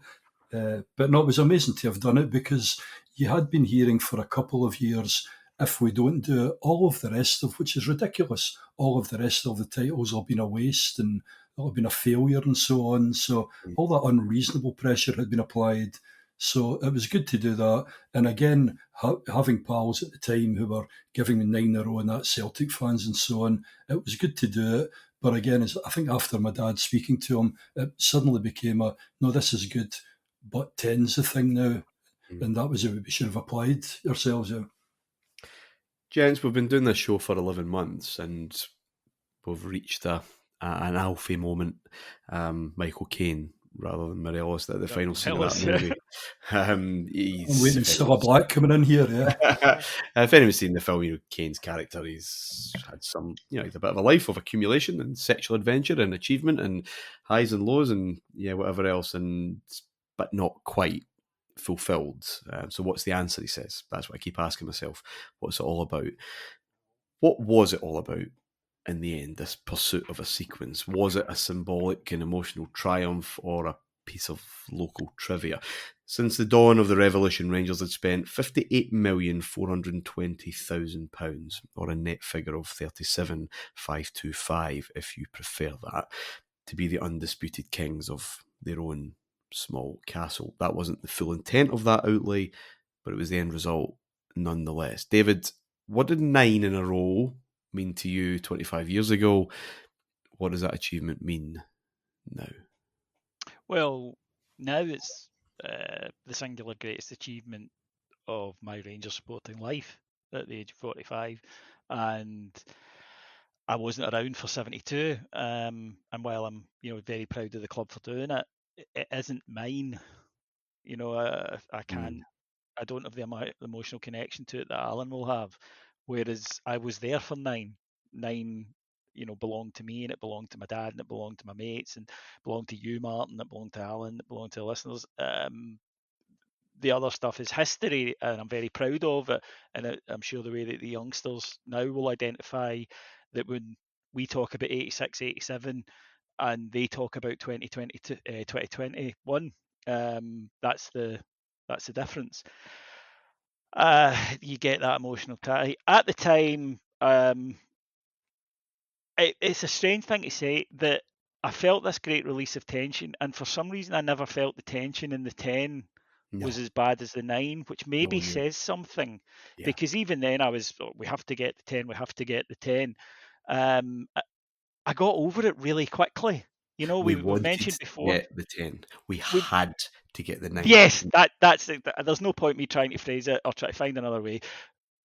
But no, it was amazing to have done it, because you had been hearing for a couple of years, if we don't do it, all of the rest of, which is ridiculous, all of the rest of the titles have been a waste and it'll have been a failure and so on. So all that unreasonable pressure had been applied. So it was good to do that. And again, having pals at the time who were giving me 9 in a row, and that Celtic fans and so on, it was good to do it. But again, I think after my dad speaking to him, it suddenly became no, this is good, but 10's the thing now. And that was what we should have applied ourselves. Yeah. Gents, we've been doing this show for 11 months and we've reached an Alfie moment. Michael Caine rather than Morelos at the final scene of that movie. I'm waiting for Cilla Black coming in here, yeah. If anyone's seen the film, Caine's character, he's had some, he's a bit of a life of accumulation and sexual adventure and achievement and highs and lows and whatever else, but not quite fulfilled. So what's the answer, he says? That's what I keep asking myself. What's it all about? What was it all about in the end, this pursuit of a sequence? Was it a symbolic and emotional triumph or a piece of local trivia? Since the dawn of the revolution, Rangers had spent £58,420,000, or a net figure of 37,525, if you prefer that, to be the undisputed kings of their own small castle. That wasn't the full intent of that outlay, but it was the end result nonetheless. David, what did 9 in a row mean to you 25 years ago? What does that achievement mean now? Well, now it's the singular greatest achievement of my Rangers supporting life at the age of 45, and I wasn't around for 72. And while I'm, very proud of the club for doing it, it isn't mine. I can't. I don't have the emotional connection to it that Alan will have. Whereas I was there for 9. 9, belonged to me, and it belonged to my dad, and it belonged to my mates, and it belonged to you, Martyn, it belonged to Alan, it belonged to the listeners. the other stuff is history, and I'm very proud of it. And I'm sure the way that the youngsters now will identify that when we talk about 86, 87, and they talk about 2020 to 2021, that's the difference. You get that emotional tie. At the time, it's a strange thing to say that I felt this great release of tension, and for some reason I never felt the tension in the 10 was as bad as the 9, which maybe says something. Yeah. Because even then I was, we have to get the 10, we have to get the 10. I got over it really quickly. You know, we mentioned before. Get the 10. We had to get the 9. Yes, that's it. There's no point me trying to phrase it or try to find another way.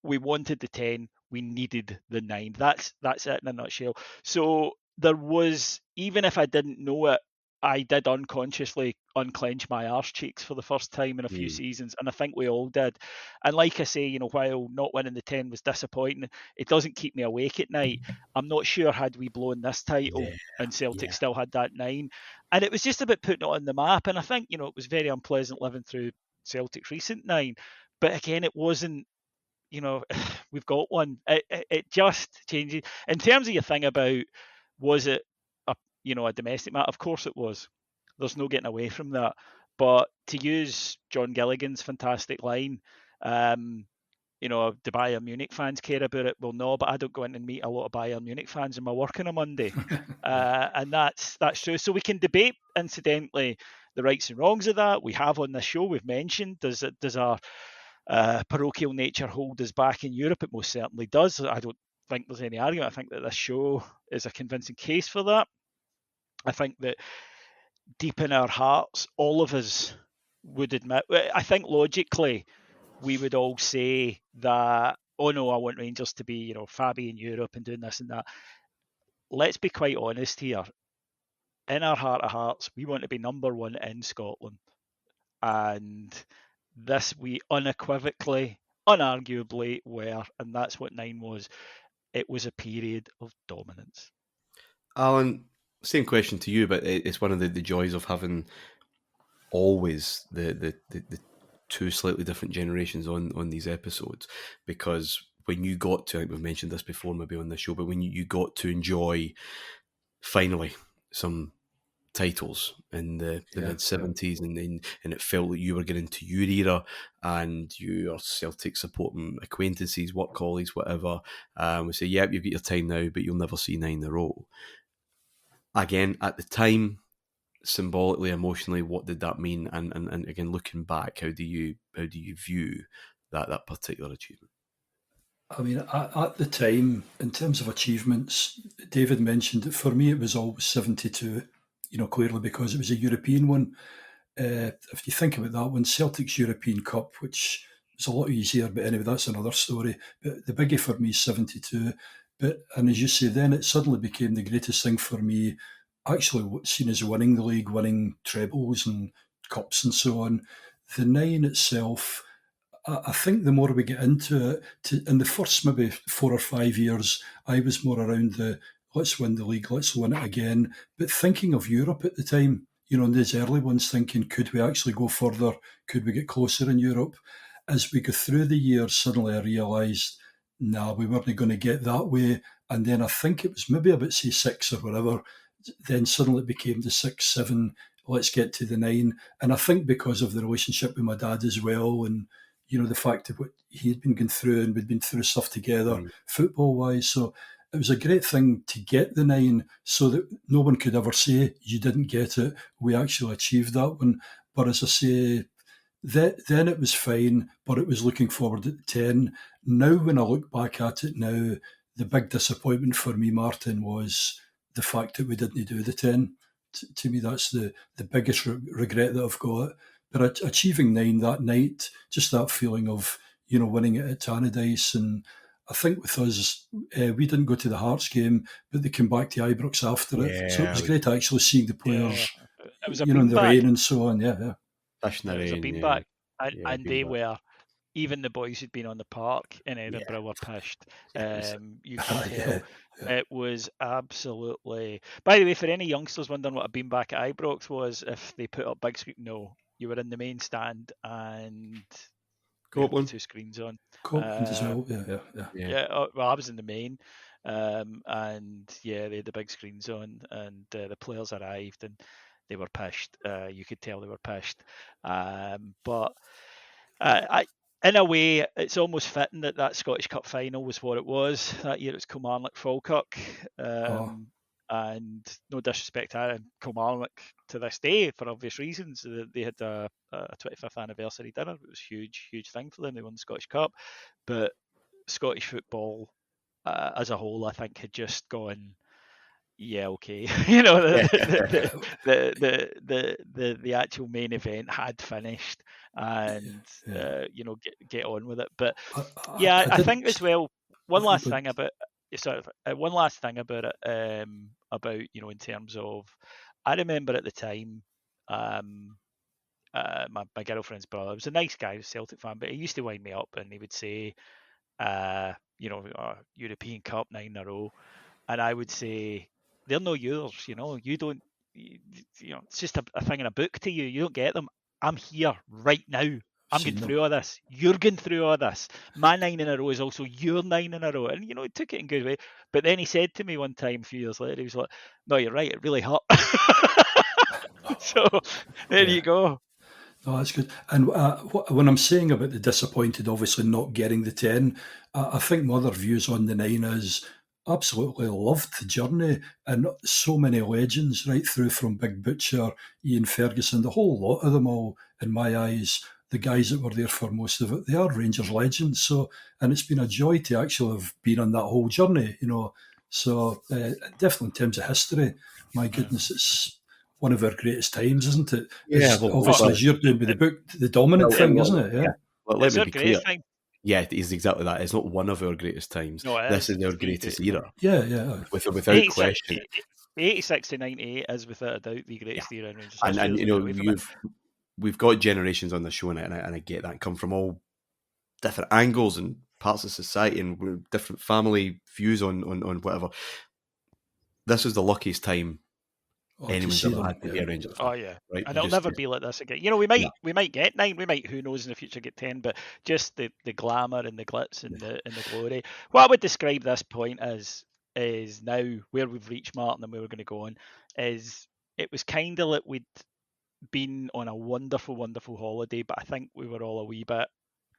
We wanted the 10. We needed the 9. That's it in a nutshell. So there was, even if I didn't know it, I did unconsciously unclench my arse cheeks for the first time in a few seasons, and I think we all did. And like I say, you know, while not winning the 10 was disappointing, it doesn't keep me awake at night. I'm not sure had we blown this title and Celtic still had that 9. And it was just about putting it on the map. And I think, you know, it was very unpleasant living through Celtic's recent 9. But again, it wasn't, you know, we've got one. It just changes. In terms of your thing about, was it a domestic matter? Of course it was. There's no getting away from that. But to use John Gilligan's fantastic line, do Bayern Munich fans care about it? Well, no, but I don't go in and meet a lot of Bayern Munich fans in my work on a Monday. And that's true. So we can debate, incidentally, the rights and wrongs of that. We have on this show, we've mentioned, does our parochial nature hold us back in Europe? It most certainly does. I don't think there's any argument. I think that this show is a convincing case for that. I think that deep in our hearts, all of us would admit, I think logically, we would all say that, oh no, I want Rangers to be, you know, Fabi in Europe and doing this and that. Let's be quite honest here. In our heart of hearts, we want to be number 1 in Scotland. And this we unequivocally, unarguably were, and that's what 9 was. It was a period of dominance. Alan, same question to you, but it's one of the joys of having always the 2 slightly different generations on these episodes, because when you got to, I think we've mentioned this before maybe on the show, but when you got to enjoy finally some titles in the mid-70s, and it felt like you were getting to your era, and your Celtic supporting acquaintances, work colleagues, whatever, we say, yep, you've got your time now, but you'll never see 9 in a row. Again, at the time, symbolically, emotionally, what did that mean? And again, looking back, how do you view that particular achievement? I mean, at the time, in terms of achievements, David mentioned that for me it was always 72, you know, clearly because it was a European one. If you think about that one, Celtic's European Cup, which was a lot easier, but anyway, that's another story. But the biggie for me is 72. And as you say, then it suddenly became the greatest thing for me, actually seen as winning the league, winning trebles and cups and so on. The 9 itself, I think the more we get into it, in the first maybe 4 or 5 years, I was more around the let's win the league, let's win it again. But thinking of Europe at the time, you know, in these early ones, thinking, could we actually go further? Could we get closer in Europe? As we go through the years, suddenly I realised, we weren't going to get that way. And then I think it was maybe about, say, 6 or whatever. Then suddenly it became the 6, 7, let's get to the 9. And I think because of the relationship with my dad as well, and, you know, the fact of what he had been going through, and we'd been through stuff together, football-wise. So it was a great thing to get the 9 so that no one could ever say, you didn't get it. We actually achieved that one. But as I say, then it was fine, but it was looking forward at the 10. Now, when I look back at it now, the big disappointment for me, Martyn, was the fact that we didn't do the 10. To me, that's the biggest regret that I've got. But achieving 9 that night, just that feeling of, you know, winning it at Tannadice. And I think with us, we didn't go to the Hearts game, but they came back to Ibrox after it. So it was great actually seeing the players, it was a you know, in the rain back. and so on. Yeah. It was a beanbag. And they were, even the boys who'd been on the park in Edinburgh were pissed. You can tell. It was absolutely... By the way, for any youngsters wondering what a beanbag at Ibrox was, if they put up big screen, no. you were in the main stand and Copeland. 2 screens on. Copeland as well. Yeah. Well, I was in the main, and they had the big screens on, and the players arrived and they were pissed. You could tell they were pissed. But in a way, it's almost fitting that Scottish Cup final was what it was that year. It was Kilmarnock Falkirk. And no disrespect to Kilmarnock to this day, for obvious reasons, they had a 25th anniversary dinner. It was a huge thing for them. They won the Scottish Cup, but Scottish football as a whole, I think, had just gone, yeah, okay. The actual main event had finished, and get on with it. But I think as well. One last thing about it, about in terms of, I remember at the time, my girlfriend's brother was a nice guy, he was a Celtic fan, but he used to wind me up and he would say, European Cup 9 in a row, and I would say, they're not yours, you don't, it's just a thing in a book to you. You don't get them. I'm here right now. I'm going through all this. You're going through all this. My 9 in a row is also your 9 in a row. And, he took it in a good way. But then he said to me one time a few years later, he was like, no, you're right. It really hurt. So there you go. No, that's good. And when I'm saying about the disappointed, obviously not getting the 10, I think my other views on the 9 is absolutely loved the journey, and so many legends right through from Big Butcher, Ian Ferguson, the whole lot of them all, in my eyes, the guys that were there for most of it, they are Rangers legends. So, and it's been a joy to actually have been on that whole journey, So definitely in terms of history, my goodness, it's one of our greatest times, isn't it? Yeah, obviously, as you're doing with the book, the dominant thing, isn't it? Yeah. Well, let me be clear. Yeah, it is exactly that. It's not one of our greatest times. No, this is our greatest era. Yeah. Without question. 86 to 98 is without a doubt the greatest era in Rangers history. And we've got generations on the show, and I get that, come from all different angles and parts of society and different family views on whatever. This is the luckiest time anyone's ever had to be a Rangers fan. Oh yeah, right? And it'll never be like this again. We might get 9, we might, who knows, in the future get 10, but just the glamour and the glitz and the glory. What I would describe this point as is now where we've reached, Martyn, and where we're going to go on, is it was kind of like we'd been on a wonderful holiday, but I think we were all a wee bit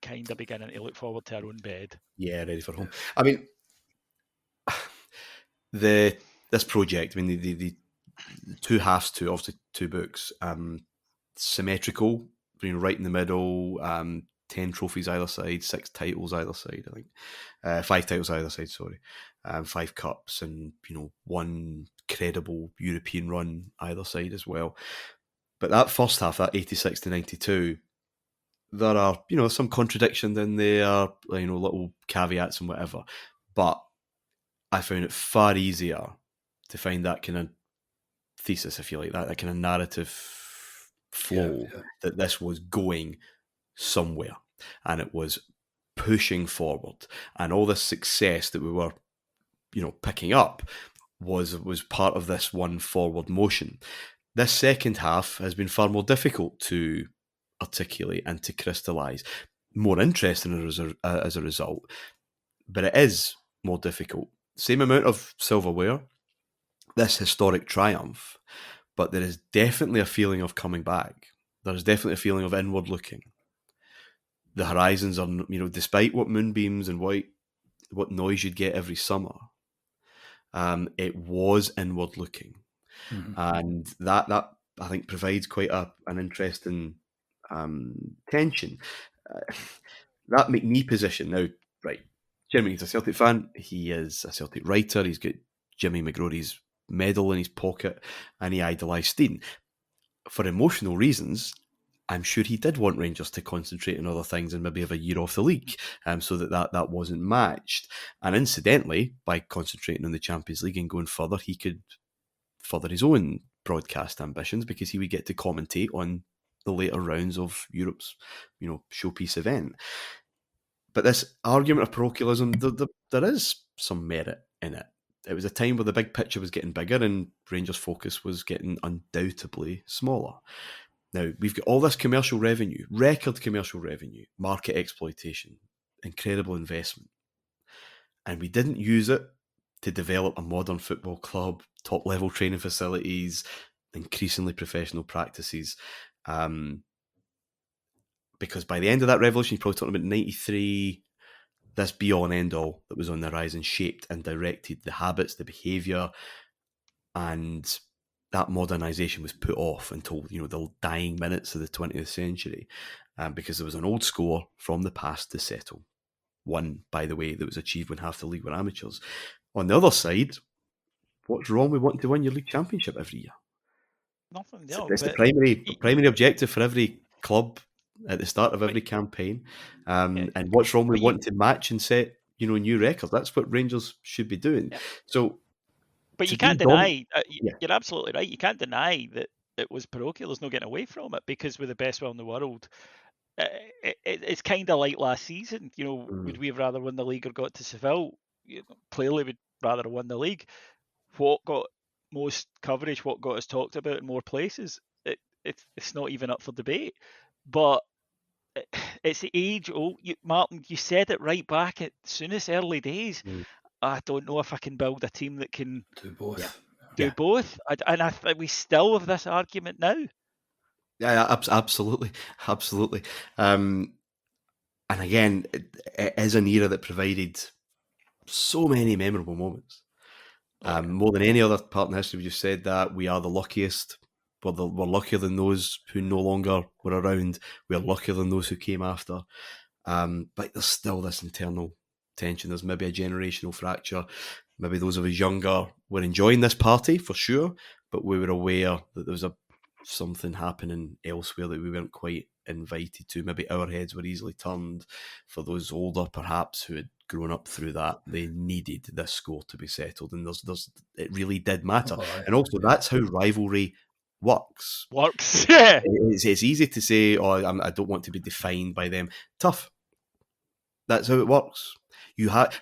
kind of beginning to look forward to our own bed. Yeah, ready for home. I mean, this project, the two halves to, obviously, 2 books, symmetrical, right in the middle, 10 trophies either side, 6 titles either side, I think, 5 titles either side, sorry, 5 cups, and 1 credible European run either side as well. But that first half, that 86 to 92, there are some contradictions in there, little caveats and whatever, but I found it far easier to find that kind of thesis, if you like, that kind of narrative flow, that this was going somewhere and it was pushing forward, and all this success that we were picking up was part of this one forward motion. This second half has been far more difficult to articulate and to crystallise, more interesting as a result, but it is more difficult. Same amount of silverware, this historic triumph, but there is definitely a feeling of coming back. There is definitely a feeling of inward looking. The horizons are, despite what moonbeams and what noise you'd get every summer, it was inward looking. Mm-hmm. And that I think provides quite an interesting tension. That McNee position now, right? Jimmy's a Celtic fan. He is a Celtic writer. He's got Jimmy McGrory's medal in his pocket, and he idolised Stein. For emotional reasons, I'm sure he did want Rangers to concentrate on other things and maybe have a year off the league, so that wasn't matched. And incidentally, by concentrating on the Champions League and going further, he could further his own broadcast ambitions, because he would get to commentate on the later rounds of Europe's, showpiece event. But this argument of parochialism, there is some merit in it. It was a time where the big picture was getting bigger and Rangers' focus was getting undoubtedly smaller. Now, we've got all this commercial revenue, record commercial revenue, market exploitation, incredible investment. And we didn't use it to develop a modern football club, top-level training facilities, increasingly professional practices. Because by the end of that revolution, you're probably talking about 93, this be-all and end-all that was on the horizon shaped and directed the habits, the behaviour, and that modernisation was put off until the dying minutes of the 20th century, because there was an old score from the past to settle. One, by the way, that was achieved when half the league were amateurs. On the other side, what's wrong with wanting to win your league championship every year? Nothing. No, it's the primary objective for every club at the start of every campaign. And what's wrong with wanting to match and set new records? That's what Rangers should be doing. Yeah. So, but you can't deny. You're absolutely right. You can't deny that it was parochial. There's no getting away from it, because we're the best one in the world. It's kind of like last season. Would we have rather won the league or got to Seville? Clearly, we'd rather have won the league. What got most coverage? What got us talked about in more places? It's not even up for debate. But it's the age old. Martyn, you said it right back at soonest early days. I don't know if I can build a team that can do both. Do both, and I think we still have this argument now. Yeah, absolutely. And again, it is an era that provided so many memorable moments. More than any other part in history, we just said that we are the luckiest. We're luckier than those who no longer were around. We're luckier than those who came after. But there's still this internal tension. There's maybe a generational fracture. Maybe those of us younger were enjoying this party for sure, but we were aware that there was something happening elsewhere that we weren't quite invited to. Maybe our heads were easily turned. For those older, perhaps, who had grown up through that, they needed this score to be settled, and it really did matter. And also, that's how rivalry works. Yeah. It's easy to say, I don't want to be defined by them. Tough. That's how it works.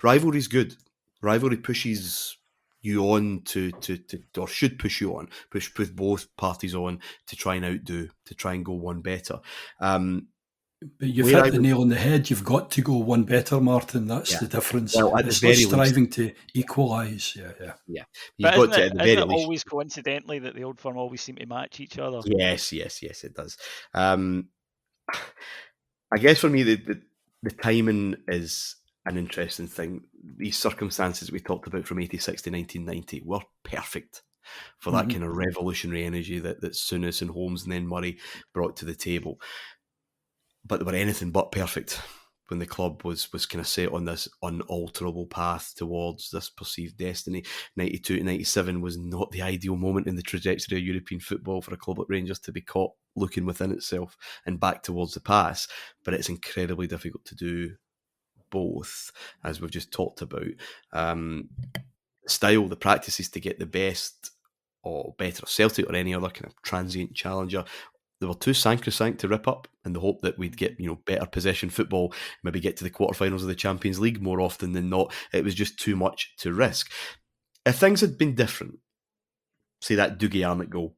Rivalry's good. Rivalry pushes you on to or should push you on, push both parties on to try and outdo, to try and go one better. But you've hit the nail on the head. You've got to go one better, Martyn. That's the difference. Well, it's not striving to equalise. Yeah. You've got to, at the very least. Isn't it always coincidentally that the old firm always seem to match each other? Yes, it does. I guess for me, the timing is an interesting thing. These circumstances we talked about from 86 to 1990 were perfect for that kind of revolutionary energy that Souness and Holmes and then Murray brought to the table. But they were anything but perfect when the club was kind of set on this unalterable path towards this perceived destiny. 92 to 97 was not the ideal moment in the trajectory of European football for a club like Rangers to be caught looking within itself and back towards the past. But it's incredibly difficult to do both, as we've just talked about. Style, the practices to get the best or better of Celtic or any other kind of transient challenger, they were too sacrosanct to rip up in the hope that we'd get better possession football, maybe get to the quarterfinals of the Champions League more often than not. It was just too much to risk. If things had been different, say that Dougie Arnott goal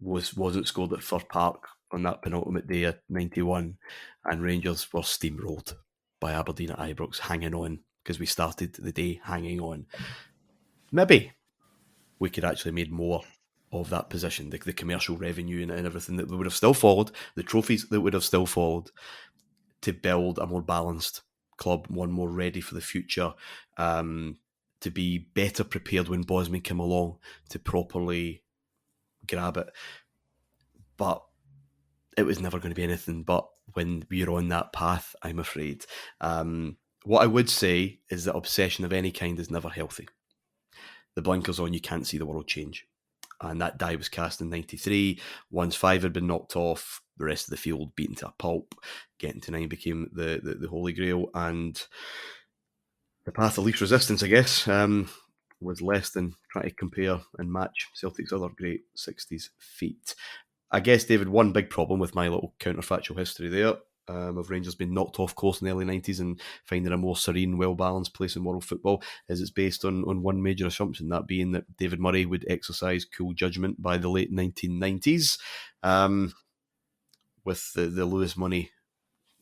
wasn't scored at Fir Park on that penultimate day of 91, and Rangers were steamrolled by Aberdeen at Ibrox, hanging on, because we started the day hanging on. Maybe we could actually made more of that position, the commercial revenue and everything that would have still followed, the trophies that would have still followed, to build a more balanced club, one more ready for the future, to be better prepared when Bosman came along to properly grab it. But it was never going to be anything but when we're on that path, I'm afraid. What I would say is that obsession of any kind is never healthy. The blinkers on, you can't see the world change. And that die was cast in 93. Once 5 had been knocked off, the rest of the field beaten to a pulp. Getting to 9 became the holy grail. And the path of least resistance, I guess, was less than trying to compare and match Celtic's other great 60s feat. I guess, David, one big problem with my little counterfactual history there of Rangers being knocked off course in the early 90s and finding a more serene, well-balanced place in world football is it's based on one major assumption, that being that David Murray would exercise cool judgment by the late 1990s. with the Lewis money,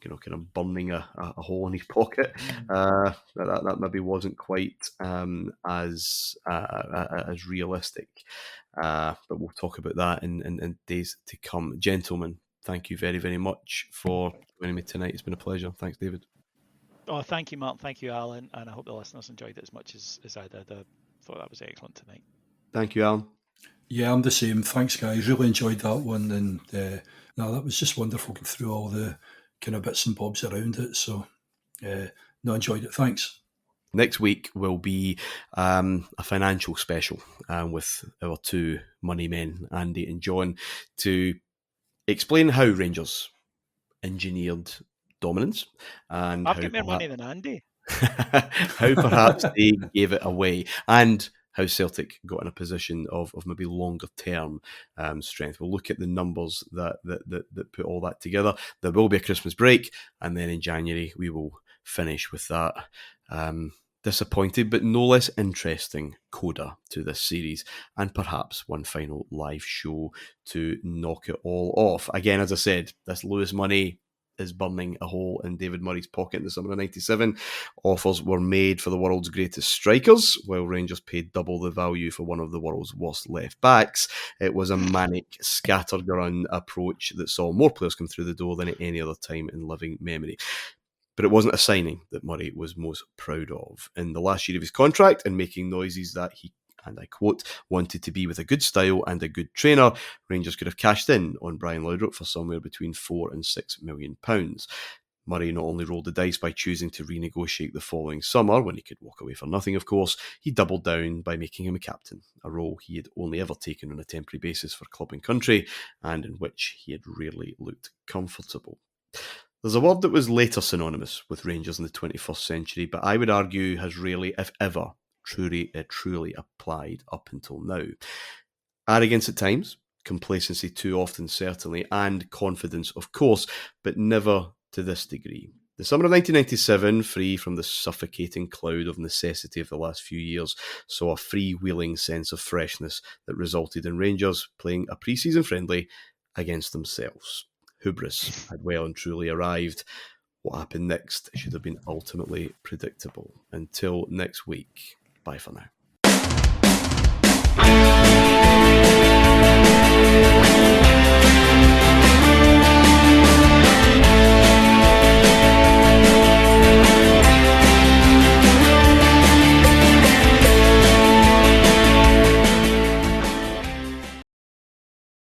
kind of burning a hole in his pocket. That maybe wasn't quite as realistic. But we'll talk about that in days to come. Gentlemen, thank you very, very much for joining me tonight. It's been a pleasure. Thanks, David. Oh, thank you, Mark. Thank you, Alan. And I hope the listeners enjoyed it as much as I did. I thought that was excellent tonight. Thank you, Alan. Yeah, I'm the same. Thanks, guys. Really enjoyed that one. And no, that was just wonderful going through all the kind of bits and bobs around it. So, no, enjoyed it. Thanks. Next week will be a financial special with our two money men, Andy and John, to explain how Rangers engineered dominance and I've got more money than Andy. how perhaps they gave it away, and how Celtic got in a position of maybe longer term strength. We'll look at the numbers that put all that together. There will be a Christmas break, and then in January we will finish with that disappointed but no less interesting coda to this series, and perhaps one final live show to knock it all off. Again, as I said, this Lewis money is burning a hole in David Murray's pocket in the summer of '97. Offers were made for the world's greatest strikers, while Rangers paid double the value for one of the world's worst left backs. It was a manic, scattergun approach that saw more players come through the door than at any other time in living memory. But it wasn't a signing that Murray was most proud of. In the last year of his contract, and making noises that he, and I quote, wanted to be with a good style and a good trainer, Rangers could have cashed in on Brian Laudrup for somewhere between £4 and £6 million. Murray not only rolled the dice by choosing to renegotiate the following summer, when he could walk away for nothing, of course, he doubled down by making him a captain, a role he had only ever taken on a temporary basis for club and country, and in which he had rarely looked comfortable. There's a word that was later synonymous with Rangers in the 21st century, but I would argue has rarely, if ever, truly applied up until now. Arrogance at times, complacency too often certainly, and confidence of course, but never to this degree. The summer of 1997, free from the suffocating cloud of necessity of the last few years, saw a freewheeling sense of freshness that resulted in Rangers playing a pre-season friendly against themselves. Hubris had well and truly arrived. What happened next should have been ultimately predictable. Until next week, bye for now.